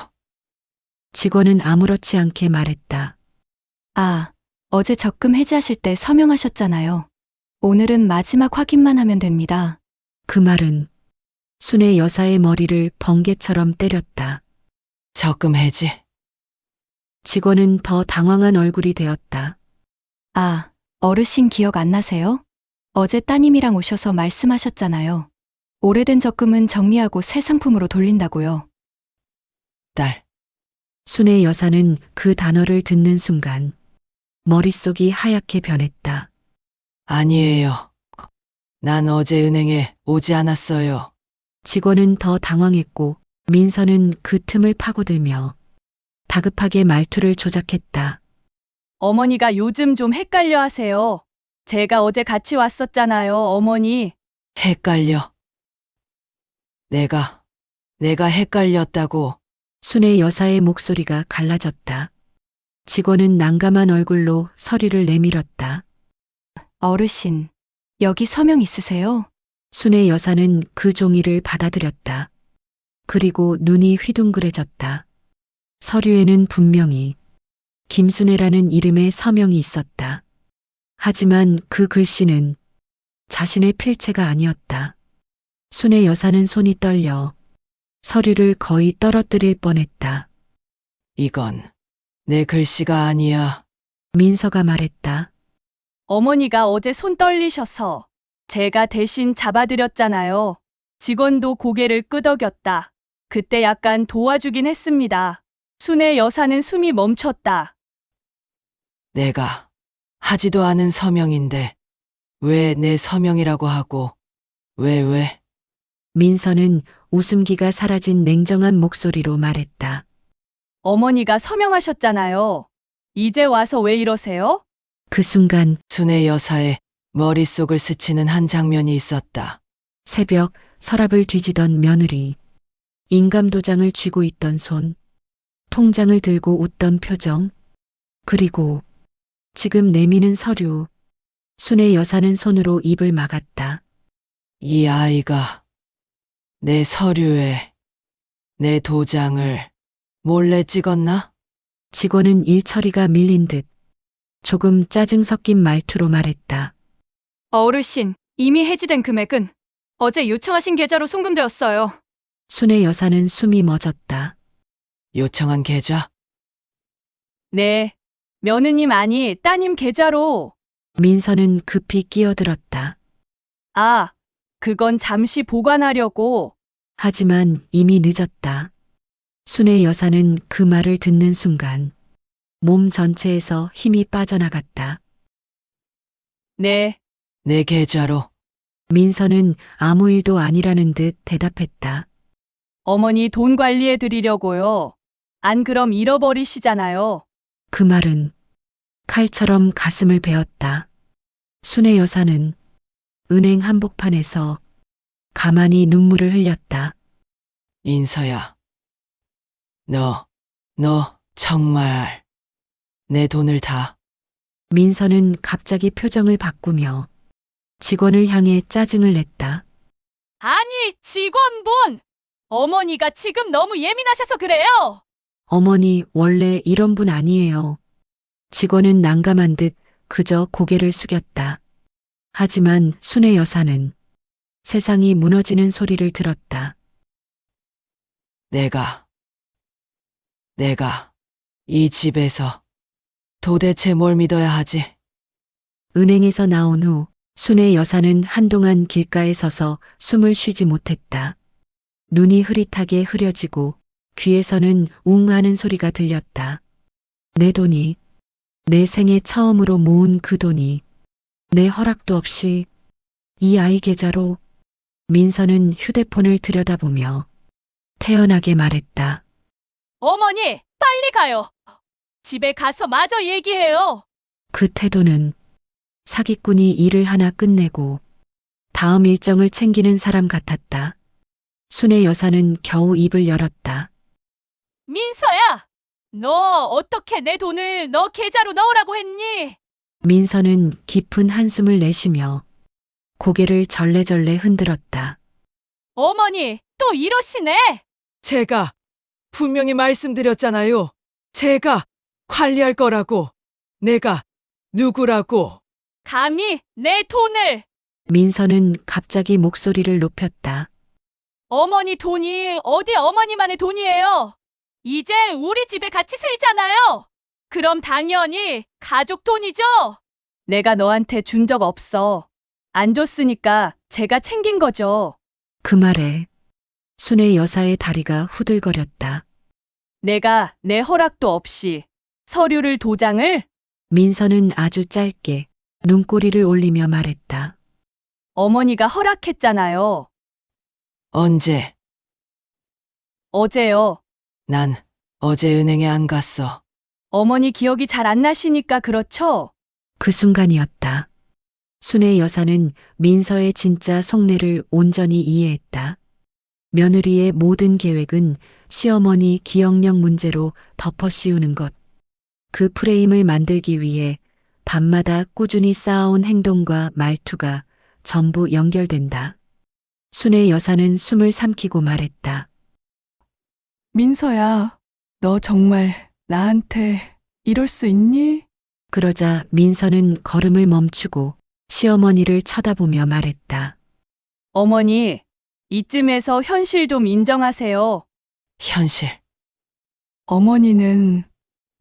직원은 아무렇지 않게 말했다. 어제 적금 해지하실 때 서명하셨잖아요. 오늘은 마지막 확인만 하면 됩니다. 그 말은 순의 여사의 머리를 번개처럼 때렸다. 적금 해지. 직원은 더 당황한 얼굴이 되었다. 어르신 기억 안 나세요? 어제 따님이랑 오셔서 말씀하셨잖아요. 오래된 적금은 정리하고 새 상품으로 돌린다고요. 딸. 순의 여사는 그 단어를 듣는 순간 머릿속이 하얗게 변했다. 아니에요. 난 어제 은행에 오지 않았어요. 직원은 더 당황했고 민서는 그 틈을 파고들며 다급하게 말투를 조작했다. 어머니가 요즘 좀 헷갈려 하세요. 제가 어제 같이 왔었잖아요, 어머니. 헷갈려. 내가 헷갈렸다고. 순의 여사의 목소리가 갈라졌다. 직원은 난감한 얼굴로 서류를 내밀었다. 어르신, 여기 서명 있으세요? 순의 여사는 그 종이를 받아들였다. 그리고 눈이 휘둥그레졌다. 서류에는 분명히 김순애라는 이름의 서명이 있었다. 하지만 그 글씨는 자신의 필체가 아니었다. 순의 여사는 손이 떨려 서류를 거의 떨어뜨릴 뻔했다. 이건 내 글씨가 아니야. 민서가 말했다. 어머니가 어제 손 떨리셔서 제가 대신 잡아드렸잖아요. 직원도 고개를 끄덕였다. 그때 약간 도와주긴 했습니다. 순의 여사는 숨이 멈췄다. 내가 하지도 않은 서명인데 왜 내 서명이라고 하고 왜? 민서는 웃음기가 사라진 냉정한 목소리로 말했다. 어머니가 서명하셨잖아요. 이제 와서 왜 이러세요? 그 순간 순의 여사의 머릿속을 스치는 한 장면이 있었다. 새벽 서랍을 뒤지던 며느리, 인감도장을 쥐고 있던 손, 통장을 들고 웃던 표정, 그리고 지금 내미는 서류. 순의 여사는 손으로 입을 막았다. 이 아이가 내 서류에 내 도장을 몰래 찍었나? 직원은 일 처리가 밀린 듯 조금 짜증 섞인 말투로 말했다. 어르신, 이미 해지된 금액은 어제 요청하신 계좌로 송금되었어요. 순의 여사는 숨이 멎었다. 요청한 계좌? 네. 며느님 아니 따님 계좌로. 민서는 급히 끼어들었다. 아, 그건 잠시 보관하려고. 하지만 이미 늦었다. 순의 여사는 그 말을 듣는 순간 몸 전체에서 힘이 빠져나갔다. 네. 내 계좌로 민서는 아무 일도 아니라는 듯 대답했다. 어머니 돈 관리해 드리려고요. 안 그럼 잃어버리시잖아요. 그 말은 칼처럼 가슴을 베었다. 순애 여사는 은행 한복판에서 가만히 눈물을 흘렸다. 인서야. 너 정말 내 돈을 다. 민서는 갑자기 표정을 바꾸며 직원을 향해 짜증을 냈다. 아니, 직원분! 어머니가 지금 너무 예민하셔서 그래요. 어머니 원래 이런 분 아니에요. 직원은 난감한 듯 그저 고개를 숙였다. 하지만 순애 여사는 세상이 무너지는 소리를 들었다. 내가 이 집에서 도대체 뭘 믿어야 하지? 은행에서 나온 후 순애 여사는 한동안 길가에 서서 숨을 쉬지 못했다. 눈이 흐릿하게 흐려지고 귀에서는 웅 하는 소리가 들렸다. 내 돈이, 내 생애 처음으로 모은 그 돈이 내 허락도 없이 이 아이 계좌로. 민서는 휴대폰을 들여다보며 태연하게 말했다. 어머니, 빨리 가요. 집에 가서 마저 얘기해요. 그 태도는 사기꾼이 일을 하나 끝내고 다음 일정을 챙기는 사람 같았다. 순애 여사는 겨우 입을 열었다. 민서야! 너 어떻게 내 돈을 너 계좌로 넣으라고 했니? 민서는 깊은 한숨을 내쉬며 고개를 절레절레 흔들었다. 어머니, 또 이러시네. 제가 분명히 말씀드렸잖아요. 제가 관리할 거라고. 내가 누구라고. 감히 내 돈을. 민서는 갑자기 목소리를 높였다. 어머니 돈이 어디 어머니만의 돈이에요. 이제 우리 집에 같이 살잖아요. 그럼 당연히 가족 돈이죠. 내가 너한테 준 적 없어. 안 줬으니까 제가 챙긴 거죠. 그 말에 순애 여사의 다리가 후들거렸다. 내가 내 허락도 없이 서류를 도장을. 민서는 아주 짧게 눈꼬리를 올리며 말했다. 어머니가 허락했잖아요. 언제? 어제요. 난 어제 은행에 안 갔어. 어머니 기억이 잘 안 나시니까 그렇죠? 그 순간이었다. 순애 여사는 민서의 진짜 속내를 온전히 이해했다. 며느리의 모든 계획은 시어머니 기억력 문제로 덮어씌우는 것. 그 프레임을 만들기 위해 밤마다 꾸준히 쌓아온 행동과 말투가 전부 연결된다. 순애 여사는 숨을 삼키고 말했다. 민서야, 너 정말 나한테 이럴 수 있니? 그러자 민서는 걸음을 멈추고 시어머니를 쳐다보며 말했다. 어머니, 이쯤에서 현실 좀 인정하세요. 현실. 어머니는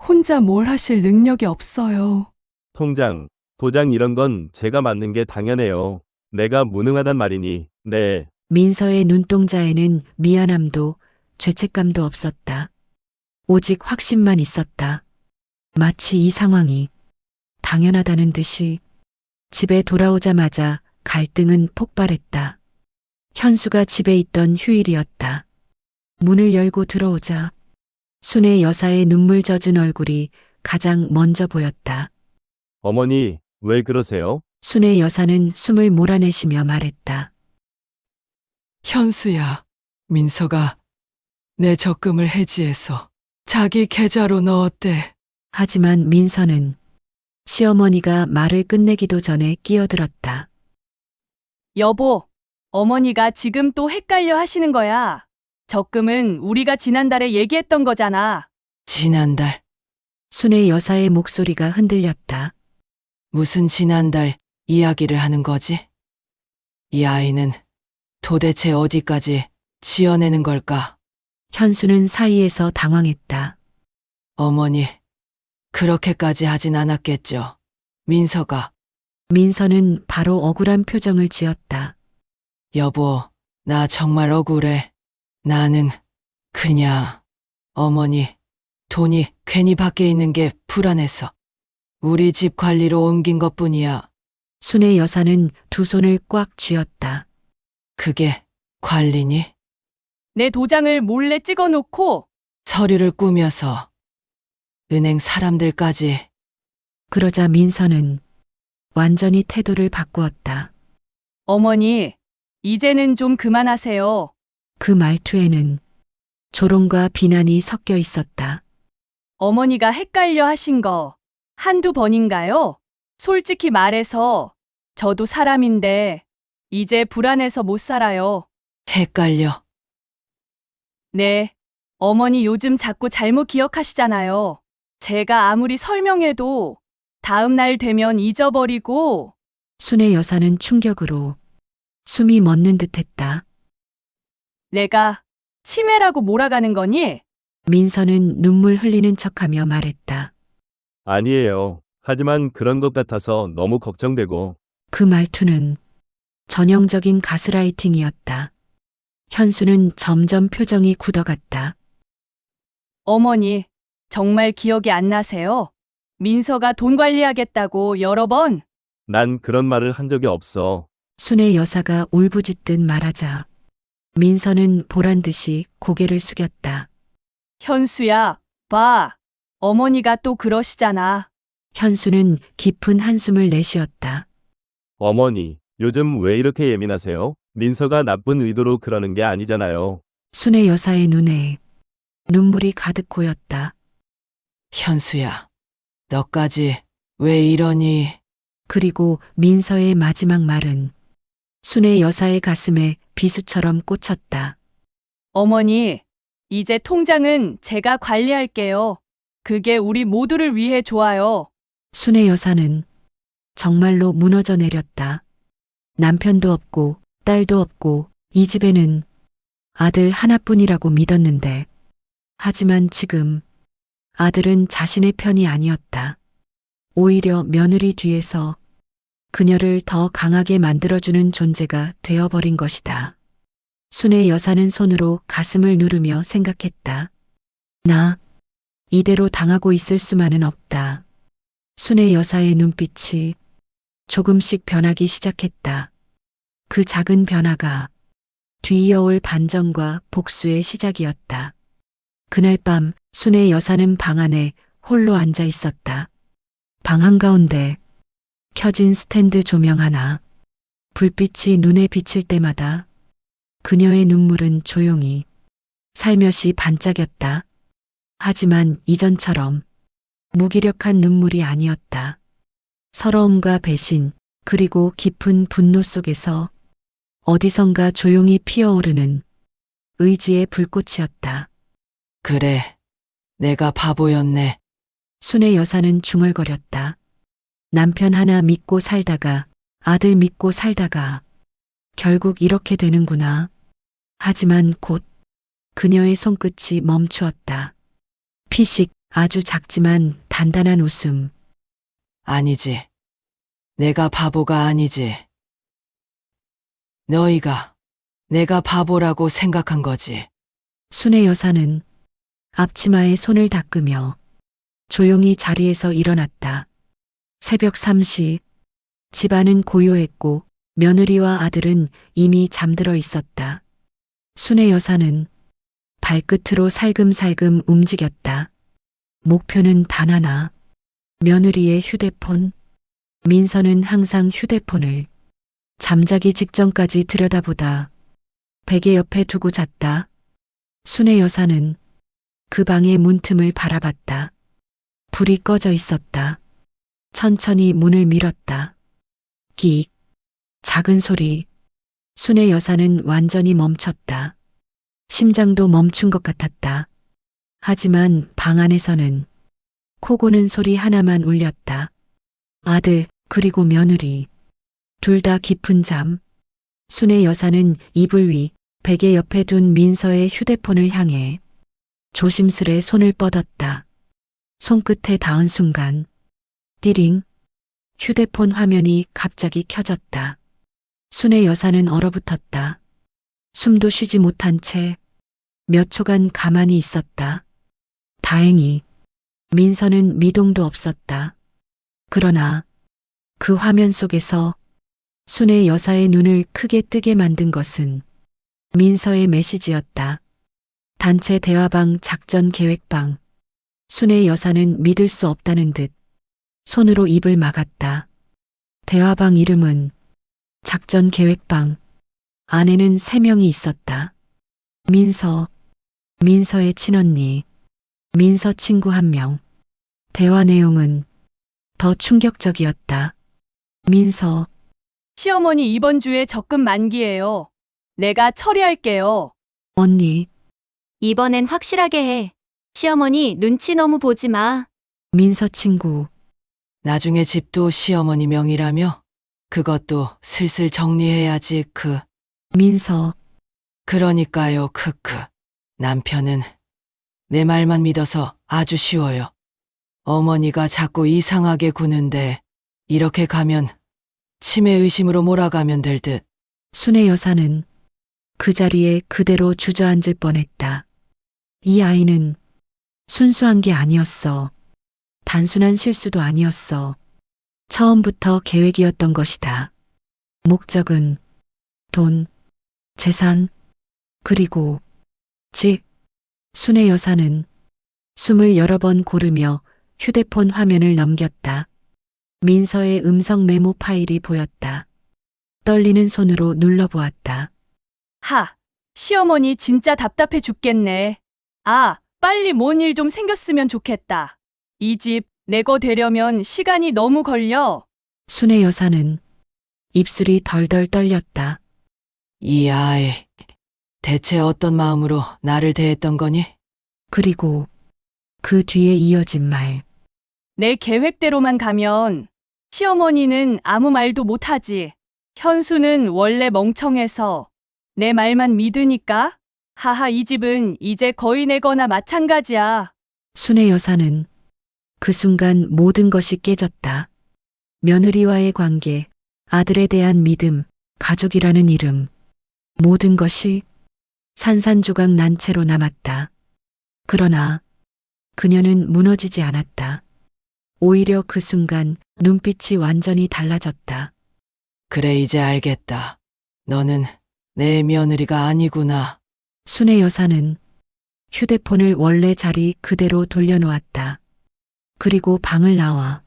혼자 뭘 하실 능력이 없어요. 통장, 도장 이런 건 제가 맡는 게 당연해요. 내가 무능하단 말이니. 네. 민서의 눈동자에는 미안함도 죄책감도 없었다. 오직 확신만 있었다. 마치 이 상황이 당연하다는 듯이. 집에 돌아오자마자 갈등은 폭발했다. 현수가 집에 있던 휴일이었다. 문을 열고 들어오자 순애 여사의 눈물 젖은 얼굴이 가장 먼저 보였다. 어머니, 왜 그러세요? 순애 여사는 숨을 몰아내쉬며 말했다. 현수야, 민서가 내 적금을 해지해서 자기 계좌로 넣었대. 하지만 민서는 시어머니가 말을 끝내기도 전에 끼어들었다. 여보, 어머니가 지금 또 헷갈려 하시는 거야. 적금은 우리가 지난달에 얘기했던 거잖아. 지난달. 순애 여사의 목소리가 흔들렸다. 무슨 지난달 이야기를 하는 거지? 이 아이는 도대체 어디까지 지어내는 걸까? 현수는 사이에서 당황했다. 어머니, 그렇게까지 하진 않았겠죠. 민서가. 민서는 바로 억울한 표정을 지었다. 여보, 나 정말 억울해. 나는 그냥 어머니 돈이 괜히 밖에 있는 게 불안해서 우리 집 관리로 옮긴 것뿐이야. 순애 여사는 두 손을 꽉 쥐었다. 그게 관리니? 내 도장을 몰래 찍어 놓고 서류를 꾸며서 은행 사람들까지. 그러자 민서는 완전히 태도를 바꾸었다. 어머니, 이제는 좀 그만하세요. 그 말투에는 조롱과 비난이 섞여 있었다. 어머니가 헷갈려 하신 거 한두 번인가요? 솔직히 말해서 저도 사람인데 이제 불안해서 못 살아요. 헷갈려. 네, 어머니 요즘 자꾸 잘못 기억하시잖아요. 제가 아무리 설명해도 다음 날 되면 잊어버리고. 순애 여사는 충격으로 숨이 멎는 듯했다. 내가 치매라고 몰아가는 거니? 민서는 눈물 흘리는 척하며 말했다. 아니에요. 하지만 그런 것 같아서 너무 걱정되고. 그 말투는 전형적인 가스라이팅이었다. 현수는 점점 표정이 굳어갔다. 어머니, 정말 기억이 안 나세요? 민서가 돈 관리하겠다고 여러 번. 난 그런 말을 한 적이 없어. 순애 여사가 울부짖듯 말하자 민서는 보란 듯이 고개를 숙였다. 현수야, 봐. 어머니가 또 그러시잖아. 현수는 깊은 한숨을 내쉬었다. 어머니, 요즘 왜 이렇게 예민하세요? 민서가 나쁜 의도로 그러는 게 아니잖아요. 순애 여사의 눈에 눈물이 가득 고였다. 현수야, 너까지 왜 이러니? 그리고 민서의 마지막 말은 순애 여사의 가슴에 비수처럼 꽂혔다. 어머니, 이제 통장은 제가 관리할게요. 그게 우리 모두를 위해 좋아요. 순애 여사는 정말로 무너져 내렸다. 남편도 없고 딸도 없고 이 집에는 아들 하나뿐이라고 믿었는데 하지만 지금 아들은 자신의 편이 아니었다. 오히려 며느리 뒤에서 그녀를 더 강하게 만들어주는 존재가 되어버린 것이다. 순애 여사는 손으로 가슴을 누르며 생각했다. 나 이대로 당하고 있을 수만은 없다. 순애 여사의 눈빛이 조금씩 변하기 시작했다. 그 작은 변화가 뒤이어올 반전과 복수의 시작이었다. 그날 밤 순애 여사는 방 안에 홀로 앉아 있었다. 방 한가운데 켜진 스탠드 조명 하나, 불빛이 눈에 비칠 때마다 그녀의 눈물은 조용히 살며시 반짝였다. 하지만 이전처럼 무기력한 눈물이 아니었다. 서러움과 배신, 그리고 깊은 분노 속에서 어디선가 조용히 피어오르는 의지의 불꽃이었다. 그래, 내가 바보였네. 순애 여사는 중얼거렸다. 남편 하나 믿고 살다가 아들 믿고 살다가 결국 이렇게 되는구나. 하지만 곧 그녀의 손끝이 멈추었다. 피식, 아주 작지만 단단한 웃음. 아니지. 내가 바보가 아니지. 너희가 내가 바보라고 생각한 거지. 순애 여사는 앞치마에 손을 닦으며 조용히 자리에서 일어났다. 새벽 3시, 집안은 고요했고 며느리와 아들은 이미 잠들어 있었다. 순애 여사는 발끝으로 살금살금 움직였다. 목표는 단 하나. 며느리의 휴대폰. 민서는 항상 휴대폰을 잠자기 직전까지 들여다보다 베개 옆에 두고 잤다. 순애 여사는 그 방의 문틈을 바라봤다. 불이 꺼져 있었다. 천천히 문을 밀었다. 끽. 작은 소리. 순애 여사는 완전히 멈췄다. 심장도 멈춘 것 같았다. 하지만 방 안에서는 코 고는 소리 하나만 울렸다. 아들, 그리고 며느리. 둘 다 깊은 잠. 순애 여사는 이불 위 베개 옆에 둔 민서의 휴대폰을 향해 조심스레 손을 뻗었다. 손끝에 닿은 순간 띠링. 휴대폰 화면이 갑자기 켜졌다. 순애 여사는 얼어붙었다. 숨도 쉬지 못한 채 몇 초간 가만히 있었다. 다행히 민서는 미동도 없었다. 그러나 그 화면 속에서 순애 여사의 눈을 크게 뜨게 만든 것은 민서의 메시지였다. 단체 대화방 작전 계획방. 순애 여사는 믿을 수 없다는 듯 손으로 입을 막았다. 대화방 이름은 작전 계획방. 안에는 3명이 있었다. 민서, 민서의 친언니, 민서 친구 1명. 대화 내용은 더 충격적이었다. 민서, 시어머니 이번 주에 적금 만기예요. 내가 처리할게요. 언니, 이번엔 확실하게 해. 시어머니 눈치 너무 보지 마. 민서 친구, 나중에 집도 시어머니 명의라며? 그것도 슬슬 정리해야지, 민서, 그러니까요, 남편은 내 말만 믿어서 아주 쉬워요. 어머니가 자꾸 이상하게 구는데 이렇게 가면 치매 의심으로 몰아가면 될 듯. 순애 여사는 그 자리에 그대로 주저앉을 뻔했다. 이 아이는 순수한 게 아니었어. 단순한 실수도 아니었어. 처음부터 계획이었던 것이다. 목적은 돈, 재산, 그리고 집. 순애 여사는 숨을 여러 번 고르며 휴대폰 화면을 넘겼다. 민서의 음성 메모 파일이 보였다. 떨리는 손으로 눌러보았다. 시어머니 진짜 답답해 죽겠네. 빨리 뭔 일 좀 생겼으면 좋겠다. 이 집 내 거 되려면 시간이 너무 걸려. 순애 여사는 입술이 덜덜 떨렸다. 이 아이, 대체 어떤 마음으로 나를 대했던 거니? 그리고 그 뒤에 이어진 말. 내 계획대로만 가면 시어머니는 아무 말도 못하지. 현수는 원래 멍청해서 내 말만 믿으니까. 이 집은 이제 거의 내 거나 마찬가지야. 순애 여사는 그 순간 모든 것이 깨졌다. 며느리와의 관계, 아들에 대한 믿음, 가족이라는 이름. 모든 것이 산산조각 난 채로 남았다. 그러나 그녀는 무너지지 않았다. 오히려 그 순간 눈빛이 완전히 달라졌다. 그래, 이제 알겠다. 너는 내 며느리가 아니구나. 순애 여사는 휴대폰을 원래 자리 그대로 돌려놓았다. 그리고 방을 나와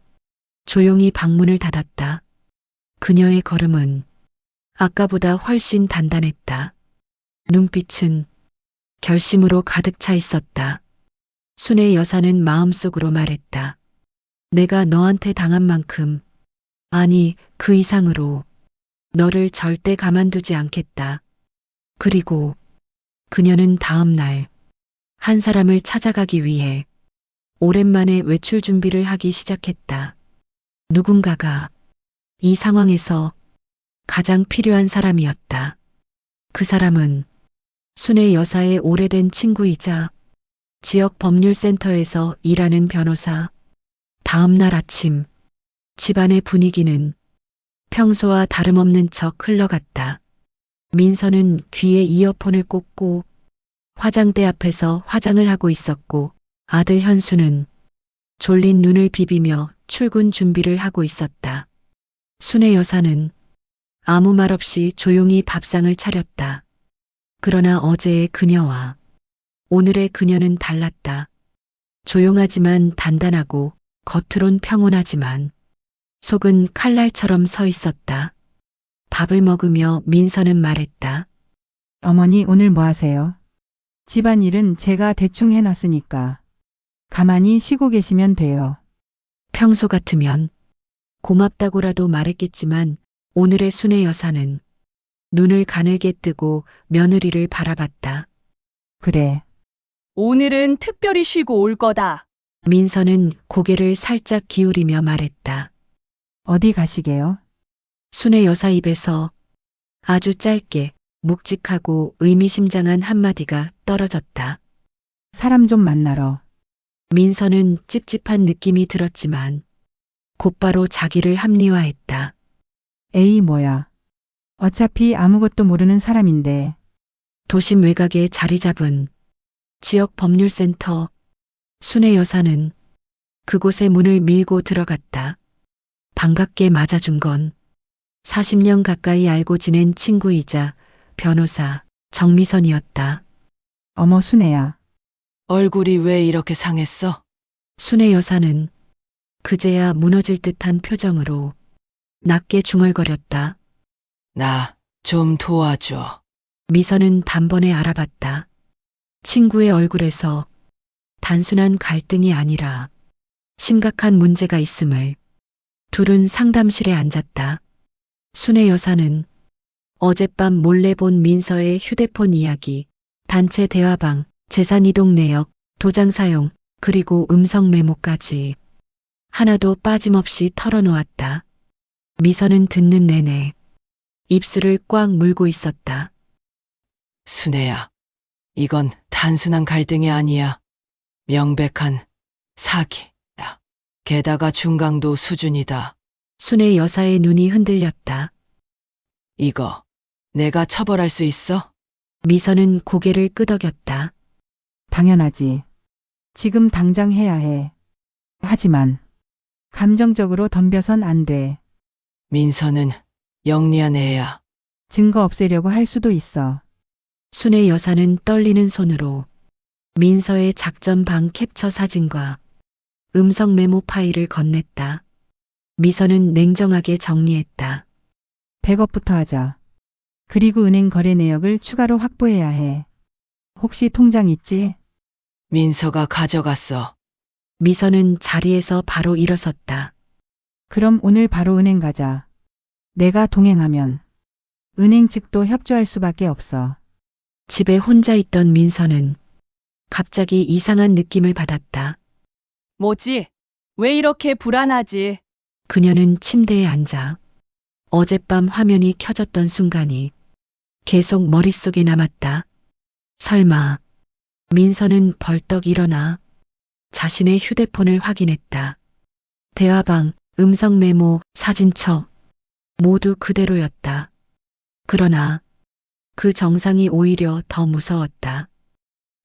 조용히 방문을 닫았다. 그녀의 걸음은 아까보다 훨씬 단단했다. 눈빛은 결심으로 가득 차 있었다. 순애 여사는 마음속으로 말했다. 내가 너한테 당한 만큼, 아니 그 이상으로 너를 절대 가만두지 않겠다. 그리고 그녀는 다음 날 한 사람을 찾아가기 위해 오랜만에 외출 준비를 하기 시작했다. 누군가가 이 상황에서 가장 필요한 사람이었다. 그 사람은 순애 여사의 오래된 친구이자 지역 법률센터에서 일하는 변호사. 다음 날 아침, 집안의 분위기는 평소와 다름없는 척 흘러갔다. 민서는 귀에 이어폰을 꽂고 화장대 앞에서 화장을 하고 있었고, 아들 현수는 졸린 눈을 비비며 출근 준비를 하고 있었다. 순애 여사는 아무 말 없이 조용히 밥상을 차렸다. 그러나 어제의 그녀와 오늘의 그녀는 달랐다. 조용하지만 단단하고 겉으론 평온하지만 속은 칼날처럼 서 있었다. 밥을 먹으며 민서는 말했다. 어머니 오늘 뭐 하세요? 집안일은 제가 대충 해놨으니까 가만히 쉬고 계시면 돼요. 평소 같으면 고맙다고라도 말했겠지만 오늘의 순애 여사는 눈을 가늘게 뜨고 며느리를 바라봤다. 그래. 오늘은 특별히 쉬고 올 거다. 민서는 고개를 살짝 기울이며 말했다. 어디 가시게요? 순애 여사 입에서 아주 짧게 묵직하고 의미심장한 한마디가 떨어졌다. 사람 좀 만나러. 민서는 찝찝한 느낌이 들었지만 곧바로 자기를 합리화했다. 에이 뭐야. 어차피 아무것도 모르는 사람인데. 도심 외곽에 자리 잡은 지역 법률센터. 순애 여사는 그곳에 문을 밀고 들어갔다. 반갑게 맞아준 건 40년 가까이 알고 지낸 친구이자 변호사 정미선이었다. 어머, 순애야. 얼굴이 왜 이렇게 상했어? 순애 여사는 그제야 무너질 듯한 표정으로 낮게 중얼거렸다. 나 좀 도와줘. 미선은 단번에 알아봤다. 친구의 얼굴에서 단순한 갈등이 아니라 심각한 문제가 있음을. 둘은 상담실에 앉았다. 순애 여사는 어젯밤 몰래 본 민서의 휴대폰 이야기, 단체 대화방, 재산 이동 내역, 도장 사용, 그리고 음성 메모까지 하나도 빠짐없이 털어놓았다. 미선은 듣는 내내 입술을 꽉 물고 있었다. 순애야, 이건 단순한 갈등이 아니야. 명백한 사기야. 게다가 중강도 수준이다. 순애 여사의 눈이 흔들렸다. 이거 내가 처벌할 수 있어? 미선은 고개를 끄덕였다. 당연하지. 지금 당장 해야 해. 하지만 감정적으로 덤벼선 안 돼. 민서는 영리한 애야. 증거 없애려고 할 수도 있어. 순애 여사는 떨리는 손으로 민서의 작전방 캡처 사진과 음성 메모 파일을 건넸다. 미선은 냉정하게 정리했다. 100억부터 하자. 그리고 은행 거래 내역을 추가로 확보해야 해. 혹시 통장 있지? 민서가 가져갔어. 미선은 자리에서 바로 일어섰다. 그럼 오늘 바로 은행 가자. 내가 동행하면 은행 측도 협조할 수밖에 없어. 집에 혼자 있던 민서는 갑자기 이상한 느낌을 받았다. 뭐지? 왜 이렇게 불안하지? 그녀는 침대에 앉아 어젯밤 화면이 켜졌던 순간이 계속 머릿속에 남았다. 설마 민서는 벌떡 일어나 자신의 휴대폰을 확인했다. 대화방, 음성 메모, 사진첩 모두 그대로였다. 그러나 그 정상이 오히려 더 무서웠다.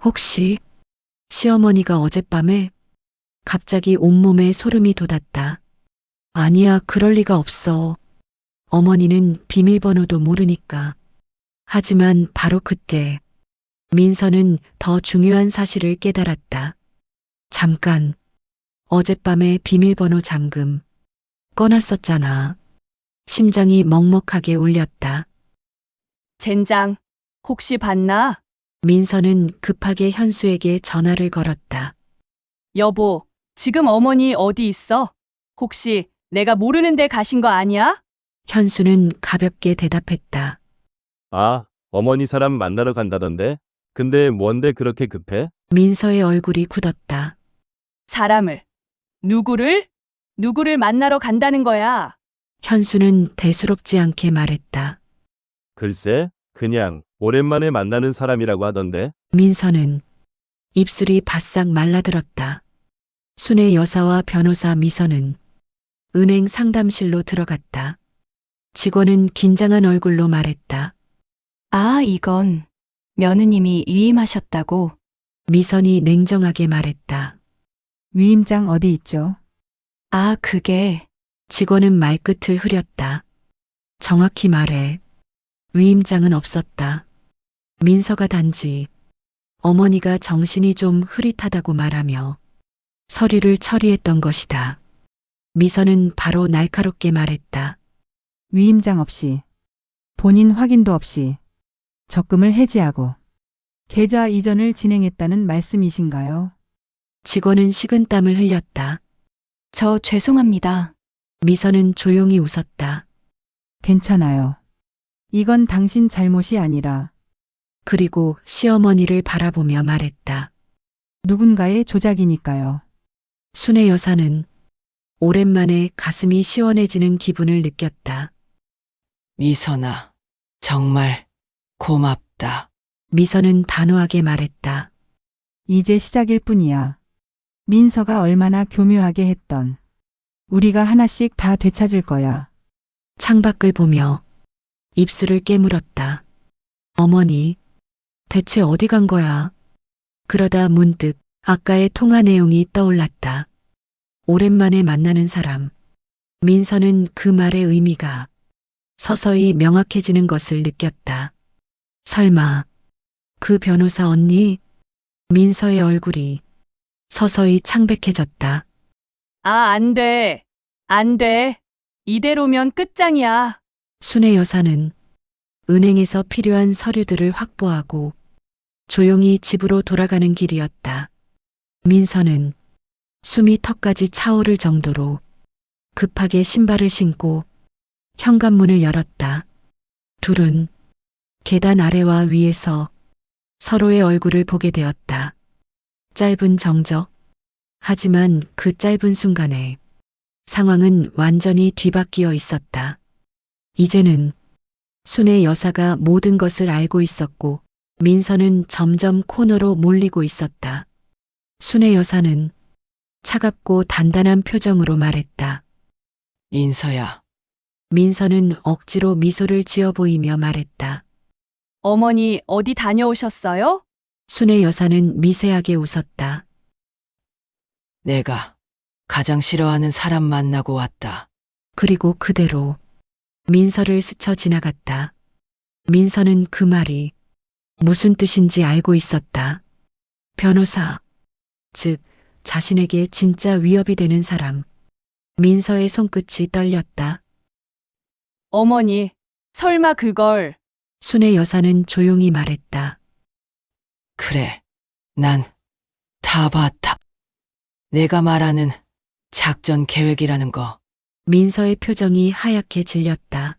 혹시 시어머니가 어젯밤에 갑자기 온몸에 소름이 돋았다. 아니야, 그럴 리가 없어. 어머니는 비밀번호도 모르니까. 하지만 바로 그때 민서는 더 중요한 사실을 깨달았다. 잠깐, 어젯밤에 비밀번호 잠금 꺼놨었잖아. 심장이 먹먹하게 울렸다. 젠장, 혹시 봤나? 민서는 급하게 현수에게 전화를 걸었다. 여보, 지금 어머니 어디 있어? 혹시 내가 모르는 데 가신 거 아니야? 현수는 가볍게 대답했다. 아, 어머니 사람 만나러 간다던데? 근데 뭔데 그렇게 급해? 민서의 얼굴이 굳었다. 사람을. 누구를 만나러 간다는 거야? 현수는 대수롭지 않게 말했다. 글쎄, 그냥 오랜만에 만나는 사람이라고 하던데? 민서는 입술이 바싹 말라들었다. 순애 여사와 변호사 미선은 은행 상담실로 들어갔다. 직원은 긴장한 얼굴로 말했다. 아, 이건 며느님이 위임하셨다고. 미선이 냉정하게 말했다. 위임장 어디 있죠? 아, 그게 직원은 말끝을 흐렸다. 정확히 말해 위임장은 없었다. 민서가 단지 어머니가 정신이 좀 흐릿하다고 말하며 서류를 처리했던 것이다. 미선은 바로 날카롭게 말했다. 위임장 없이, 본인 확인도 없이 적금을 해지하고 계좌 이전을 진행했다는 말씀이신가요? 직원은 식은땀을 흘렸다. 저 죄송합니다. 미선은 조용히 웃었다. 괜찮아요. 이건 당신 잘못이 아니라 그리고 시어머니를 바라보며 말했다. 누군가의 조작이니까요. 순애 여사는 오랜만에 가슴이 시원해지는 기분을 느꼈다. 미선아, 정말 고맙다. 미선은 단호하게 말했다. 이제 시작일 뿐이야. 민서가 얼마나 교묘하게 했던. 우리가 하나씩 다 되찾을 거야. 창밖을 보며 입술을 깨물었다. 어머니, 대체 어디 간 거야? 그러다 문득 아까의 통화 내용이 떠올랐다. 오랜만에 만나는 사람. 민서는 그 말의 의미가 서서히 명확해지는 것을 느꼈다. 설마 그 변호사 언니? 민서의 얼굴이 서서히 창백해졌다. 아, 안 돼. 안 돼. 이대로면 끝장이야. 순애 여사는 은행에서 필요한 서류들을 확보하고 조용히 집으로 돌아가는 길이었다. 민서는 숨이 턱까지 차오를 정도로 급하게 신발을 신고 현관문을 열었다. 둘은 계단 아래와 위에서 서로의 얼굴을 보게 되었다. 짧은 정적. 하지만 그 짧은 순간에 상황은 완전히 뒤바뀌어 있었다. 이제는 순애 여사가 모든 것을 알고 있었고 민서는 점점 코너로 몰리고 있었다. 순애 여사는 차갑고 단단한 표정으로 말했다. 인서야, 민서는 억지로 미소를 지어 보이며 말했다. 어머니 어디 다녀오셨어요? 순애 여사는 미세하게 웃었다. 내가 가장 싫어하는 사람 만나고 왔다. 그리고 그대로 민서를 스쳐 지나갔다. 민서는 그 말이 무슨 뜻인지 알고 있었다. 변호사, 즉 자신에게 진짜 위협이 되는 사람. 민서의 손끝이 떨렸다. 어머니, 설마 그걸. 순애 여사는 조용히 말했다. 그래, 난 다 봤다. 내가 말하는 작전 계획이라는 거. 민서의 표정이 하얗게 질렸다.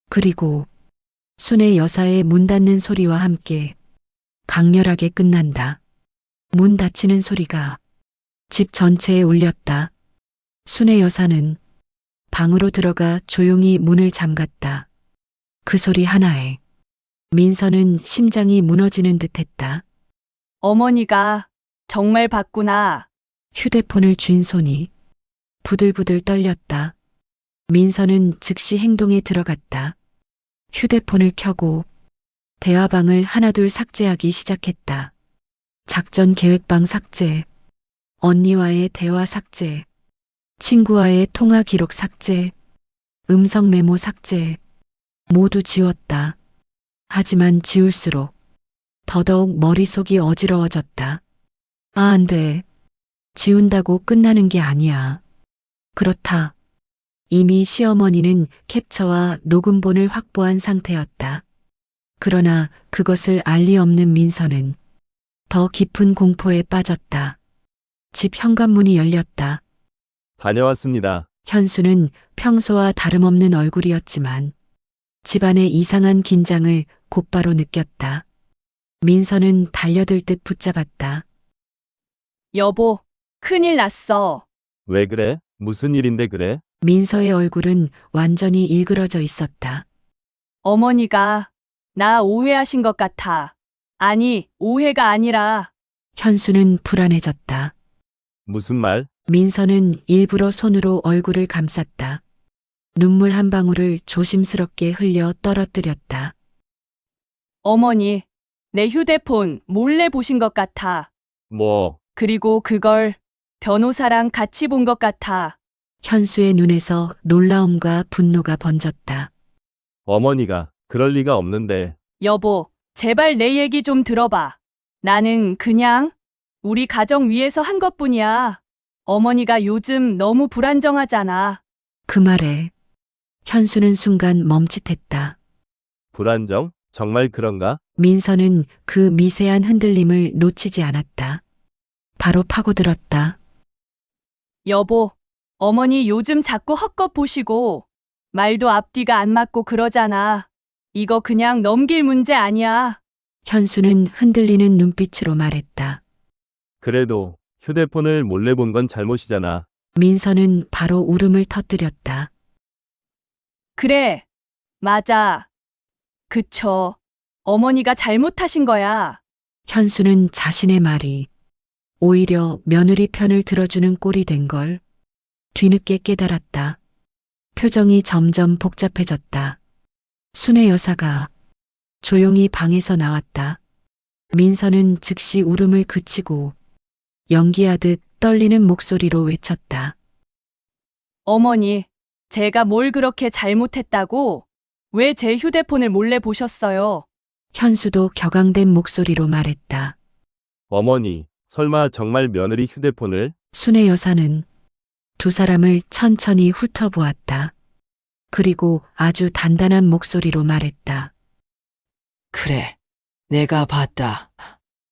그리고 순애 여사의 문 닫는 소리와 함께 강렬하게 끝난다. 문 닫히는 소리가 집 전체에 울렸다. 순애 여사는 방으로 들어가 조용히 문을 잠갔다. 그 소리 하나에 민서는 심장이 무너지는 듯했다. 어머니가 정말 봤구나. 휴대폰을 쥔 손이 부들부들 떨렸다. 민서는 즉시 행동에 들어갔다. 휴대폰을 켜고 대화방을 하나둘 삭제하기 시작했다. 작전 계획방 삭제, 언니와의 대화 삭제, 친구와의 통화 기록 삭제, 음성 메모 삭제, 모두 지웠다. 하지만 지울수록 더더욱 머릿속이 어지러워졌다. 아, 안 돼. 지운다고 끝나는 게 아니야. 그렇다. 이미 시어머니는 캡처와 녹음본을 확보한 상태였다. 그러나 그것을 알 리 없는 민서는 더 깊은 공포에 빠졌다. 집 현관문이 열렸다. 다녀왔습니다. 현수는 평소와 다름없는 얼굴이었지만 집안의 이상한 긴장을 곧바로 느꼈다. 민서는 달려들 듯 붙잡았다. 여보, 큰일 났어. 왜 그래? 무슨 일인데 그래? 민서의 얼굴은 완전히 일그러져 있었다. 어머니가 나 오해하신 것 같아. 아니, 오해가 아니라. 현수는 불안해졌다. 무슨 말? 민서는 일부러 손으로 얼굴을 감쌌다. 눈물 한 방울을 조심스럽게 흘려 떨어뜨렸다. 어머니, 내 휴대폰 몰래 보신 것 같아. 뭐, 그리고 그걸 변호사랑 같이 본 것 같아. 현수의 눈에서 놀라움과 분노가 번졌다. 어머니가 그럴 리가 없는데. 여보, 제발 내 얘기 좀 들어봐. 나는 그냥 우리 가정 위해서 한 것뿐이야. 어머니가 요즘 너무 불안정하잖아. 그 말에 현수는 순간 멈칫했다. 불안정? 정말 그런가? 민서는 그 미세한 흔들림을 놓치지 않았다. 바로 파고들었다. 여보, 어머니 요즘 자꾸 헛것 보시고 말도 앞뒤가 안 맞고 그러잖아. 이거 그냥 넘길 문제 아니야. 현수는 흔들리는 눈빛으로 말했다. 그래도 휴대폰을 몰래 본 건 잘못이잖아. 민서는 바로 울음을 터뜨렸다. 그래, 맞아. 그쵸. 어머니가 잘못하신 거야. 현수는 자신의 말이 오히려 며느리 편을 들어주는 꼴이 된 걸 뒤늦게 깨달았다. 표정이 점점 복잡해졌다. 순애 여사가 조용히 방에서 나왔다. 민서는 즉시 울음을 그치고 연기하듯 떨리는 목소리로 외쳤다. 어머니, 제가 뭘 그렇게 잘못했다고? 왜 제 휴대폰을 몰래 보셨어요? 현수도 격앙된 목소리로 말했다. 어머니, 설마 정말 며느리 휴대폰을? 순애 여사는 두 사람을 천천히 훑어보았다. 그리고 아주 단단한 목소리로 말했다. 그래, 내가 봤다.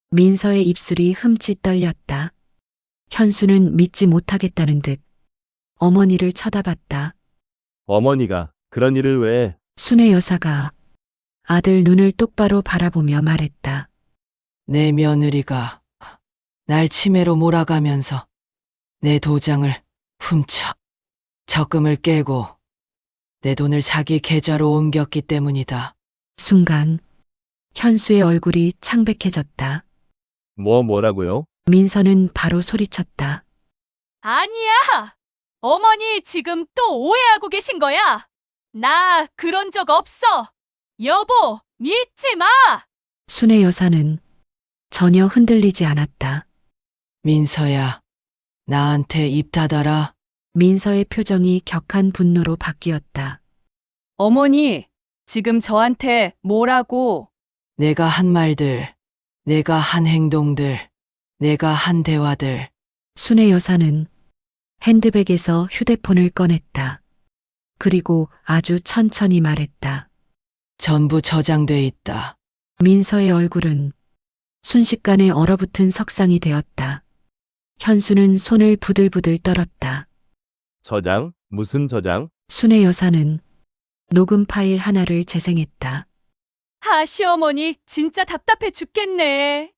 민서의 입술이 흠칫 떨렸다. 현수는 믿지 못하겠다는 듯 어머니를 쳐다봤다. 어머니가 그런 일을 왜? 순애 여사가 아들 눈을 똑바로 바라보며 말했다. 내 며느리가 날 치매로 몰아가면서 내 도장을 훔쳐 적금을 깨고 내 돈을 자기 계좌로 옮겼기 때문이다. 순간 현수의 얼굴이 창백해졌다. 뭐라고요? 민서는 바로 소리쳤다. 아니야! 어머니 지금 또 오해하고 계신 거야! 나 그런 적 없어! 여보, 믿지 마! 순애 여사는 전혀 흔들리지 않았다. 민서야, 나한테 입 닫아라. 민서의 표정이 격한 분노로 바뀌었다. 어머니, 지금 저한테 뭐라고? 내가 한 말들, 내가 한 행동들, 내가 한 대화들. 순애 여사는 핸드백에서 휴대폰을 꺼냈다. 그리고 아주 천천히 말했다. 전부 저장돼 있다. 민서의 얼굴은 순식간에 얼어붙은 석상이 되었다. 현수는 손을 부들부들 떨었다. 저장? 무슨 저장? 순애 여사는 녹음 파일 하나를 재생했다. 시어머니 진짜 답답해 죽겠네.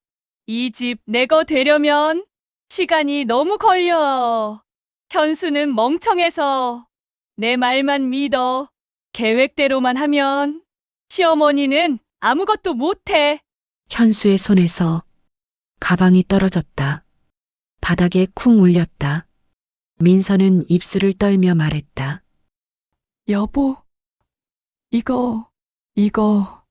이 집 내 거 되려면 시간이 너무 걸려. 현수는 멍청해서 내 말만 믿어. 계획대로만 하면 시어머니는 아무것도 못해. 현수의 손에서 가방이 떨어졌다. 바닥에 쿵 울렸다. 민서는 입술을 떨며 말했다. 여보, 이거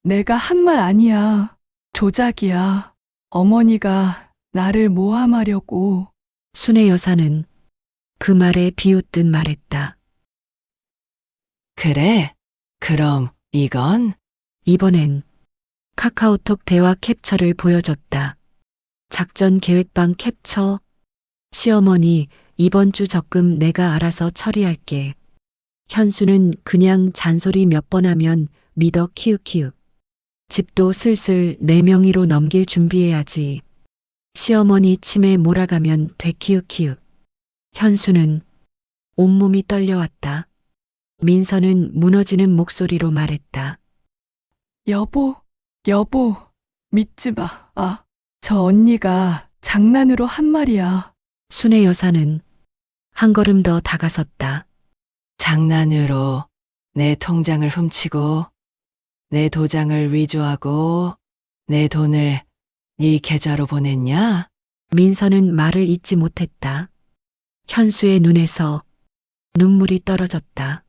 내가 한 말 아니야. 조작이야. 어머니가 나를 모함하려고. 순애 여사는 그 말에 비웃듯 말했다. 그래? 그럼 이건? 이번엔 카카오톡 대화 캡처를 보여줬다. 작전 계획방 캡처. 시어머니, 이번 주 적금 내가 알아서 처리할게. 현수는 그냥 잔소리 몇 번 하면 믿어 키읔키읔. 집도 슬슬 내 명의로 넘길 준비해야지. 시어머니 치매 몰아가면 돼 키읔키읔. 현수는 온몸이 떨려왔다. 민서는 무너지는 목소리로 말했다. 여보, 믿지 마. 저 언니가 장난으로 한 말이야. 순애 여사는 한 걸음 더 다가섰다. 장난으로 내 통장을 훔치고 내 도장을 위조하고 내 돈을 네 계좌로 보냈냐? 민서는 말을 잇지 못했다. 현수의 눈에서 눈물이 떨어졌다.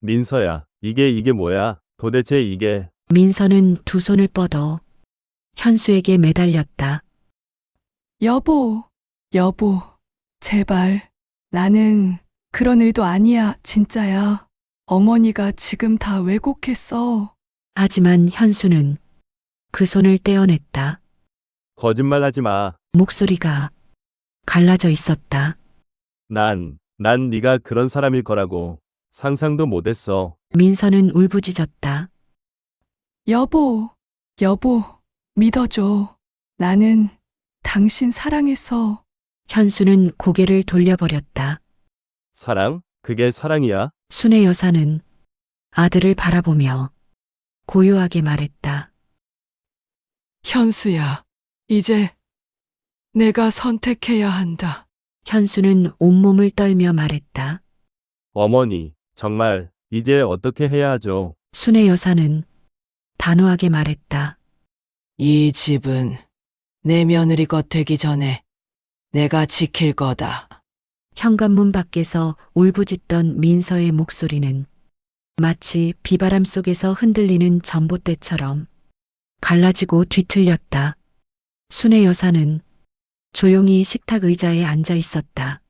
민서야, 이게 뭐야? 도대체 이게? 민서는 두 손을 뻗어 현수에게 매달렸다. 여보, 제발. 나는 그런 의도 아니야, 진짜야. 어머니가 지금 다 왜곡했어. 하지만 현수는 그 손을 떼어냈다. 거짓말하지 마. 목소리가 갈라져 있었다. 난 네가 그런 사람일 거라고 상상도 못했어. 민서는 울부짖었다. 여보, 믿어줘. 나는 당신 사랑해서. 현수는 고개를 돌려버렸다. 사랑? 그게 사랑이야? 순애 여사는 아들을 바라보며 고요하게 말했다. 현수야, 이제 내가 선택해야 한다. 현수는 온몸을 떨며 말했다. 어머니, 정말 이제 어떻게 해야 하죠? 순애 여사는 단호하게 말했다. 이 집은 내 며느리 것 되기 전에 내가 지킬 거다. 현관문 밖에서 울부짖던 민서의 목소리는 마치 비바람 속에서 흔들리는 전봇대처럼 갈라지고 뒤틀렸다. 순애 여사는 조용히 식탁 의자에 앉아 있었다.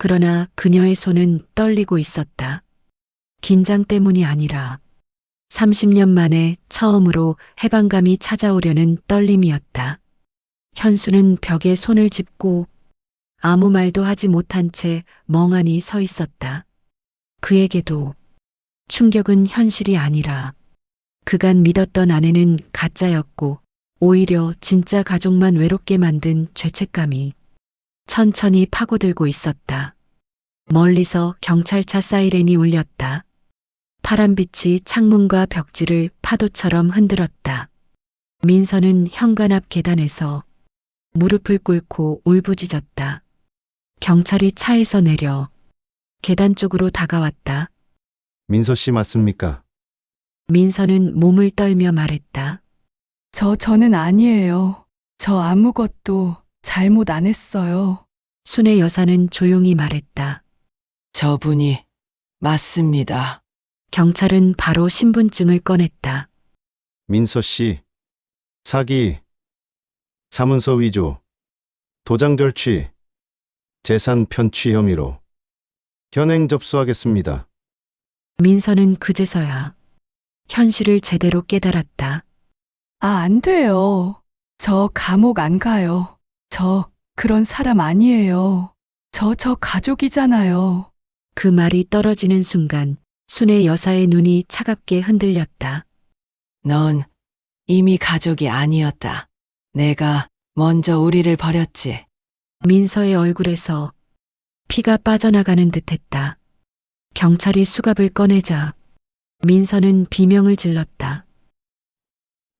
그러나 그녀의 손은 떨리고 있었다. 긴장 때문이 아니라 30년 만에 처음으로 해방감이 찾아오려는 떨림이었다. 현수는 벽에 손을 짚고 아무 말도 하지 못한 채 멍하니 서 있었다. 그에게도 충격은 현실이 아니라 그간 믿었던 아내는 가짜였고 오히려 진짜 가족만 외롭게 만든 죄책감이 천천히 파고들고 있었다. 멀리서 경찰차 사이렌이 울렸다. 파란빛이 창문과 벽지를 파도처럼 흔들었다. 민서는 현관 앞 계단에서 무릎을 꿇고 울부짖었다. 경찰이 차에서 내려 계단 쪽으로 다가왔다. 민서 씨 맞습니까? 민서는 몸을 떨며 말했다. 저는 아니에요. 저 아무것도 잘못 안 했어요. 순의 여사는 조용히 말했다. 저분이 맞습니다. 경찰은 바로 신분증을 꺼냈다. 민서 씨, 사기, 사문서 위조, 도장 절취, 재산 편취 혐의로 현행 접수하겠습니다. 민서는 그제서야 현실을 제대로 깨달았다. 안 돼요. 저 감옥 안 가요. 저 그런 사람 아니에요. 저 가족이잖아요. 그 말이 떨어지는 순간 순의 여사의 눈이 차갑게 흔들렸다. 넌 이미 가족이 아니었다. 내가 먼저 우리를 버렸지. 민서의 얼굴에서 피가 빠져나가는 듯했다. 경찰이 수갑을 꺼내자 민서는 비명을 질렀다.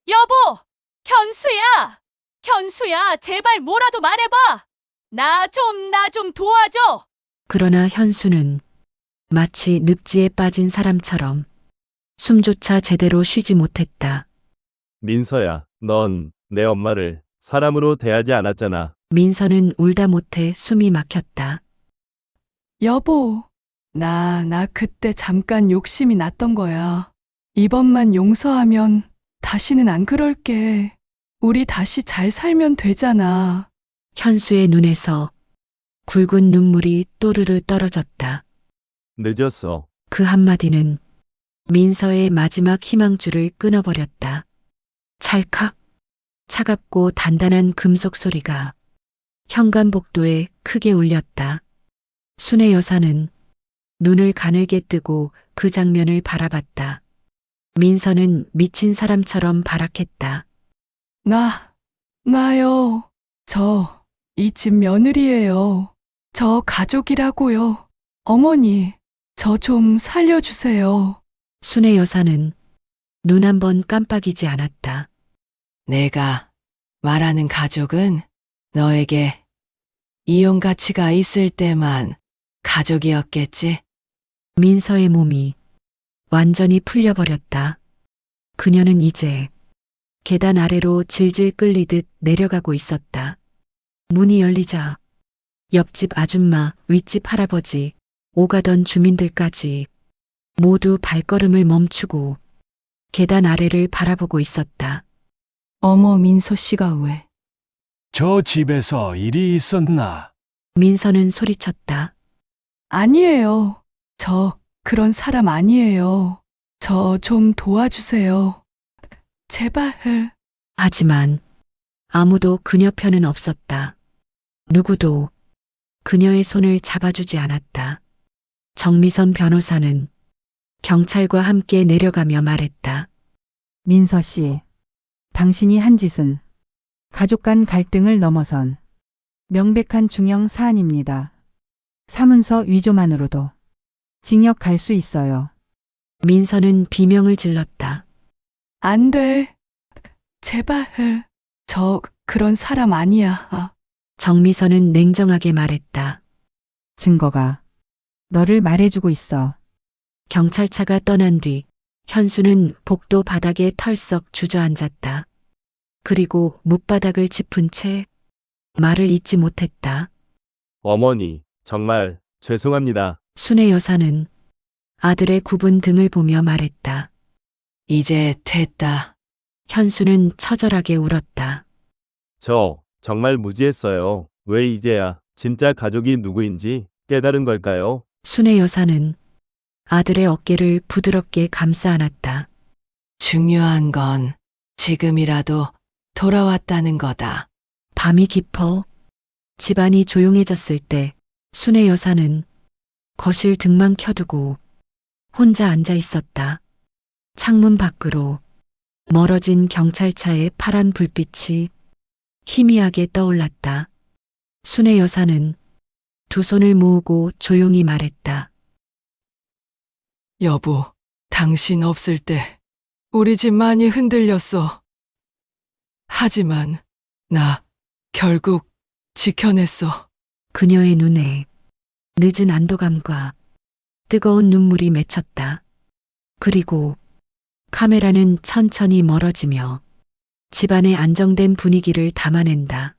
여보! 현수야! 현수야, 제발 뭐라도 말해봐! 나 좀 도와줘! 그러나 현수는 마치 늪지에 빠진 사람처럼 숨조차 제대로 쉬지 못했다. 민서야, 넌 내 엄마를 사람으로 대하지 않았잖아. 민서는 울다 못해 숨이 막혔다. 여보, 나 그때 잠깐 욕심이 났던 거야. 이번만 용서하면 다시는 안 그럴게. 우리 다시 잘 살면 되잖아. 현수의 눈에서 굵은 눈물이 또르르 떨어졌다. 늦었어. 그 한마디는 민서의 마지막 희망줄을 끊어버렸다. 찰칵 차갑고 단단한 금속 소리가 현관복도에 크게 울렸다. 순의 여사는 눈을 가늘게 뜨고 그 장면을 바라봤다. 민서는 미친 사람처럼 발악했다. 나요. 저 이 집 며느리예요. 저 가족이라고요. 어머니, 저 좀 살려주세요. 순의 여사는 눈 한 번 깜빡이지 않았다. 내가 말하는 가족은 너에게 이용 가치가 있을 때만 가족이었겠지? 민서의 몸이 완전히 풀려버렸다. 그녀는 이제 계단 아래로 질질 끌리듯 내려가고 있었다. 문이 열리자 옆집 아줌마, 윗집 할아버지, 오가던 주민들까지 모두 발걸음을 멈추고 계단 아래를 바라보고 있었다. 어머, 민서 씨가 왜? 저 집에서 일이 있었나? 민서는 소리쳤다. 아니에요. 저 그런 사람 아니에요. 저 좀 도와주세요. 제발. 하지만 아무도 그녀 편은 없었다. 누구도 그녀의 손을 잡아주지 않았다. 정미선 변호사는 경찰과 함께 내려가며 말했다. 민서 씨, 당신이 한 짓은 가족 간 갈등을 넘어선 명백한 중형 사안입니다. 사문서 위조만으로도 징역 갈 수 있어요. 민서는 비명을 질렀다. 안 돼. 제발. 저 그런 사람 아니야. 정미선은 냉정하게 말했다. 증거가 너를 말해주고 있어. 경찰차가 떠난 뒤 현수는 복도 바닥에 털썩 주저앉았다. 그리고 밑바닥을 짚은 채 말을 잇지 못했다. 어머니, 정말 죄송합니다. 순의 여사는 아들의 굽은 등을 보며 말했다. 이제 됐다. 현수는 처절하게 울었다. 저 정말 무지했어요. 왜 이제야 진짜 가족이 누구인지 깨달은 걸까요? 순애 여사는 아들의 어깨를 부드럽게 감싸 안았다. 중요한 건 지금이라도 돌아왔다는 거다. 밤이 깊어 집안이 조용해졌을 때 순애 여사는 거실 등만 켜두고 혼자 앉아 있었다. 창문 밖으로 멀어진 경찰차의 파란 불빛이 희미하게 떠올랐다. 순애 여사는 두 손을 모으고 조용히 말했다. 여보, 당신 없을 때 우리 집 많이 흔들렸어. 하지만 나 결국 지켜냈어. 그녀의 눈에 늦은 안도감과 뜨거운 눈물이 맺혔다. 그리고 카메라는 천천히 멀어지며 집안의 안정된 분위기를 담아낸다.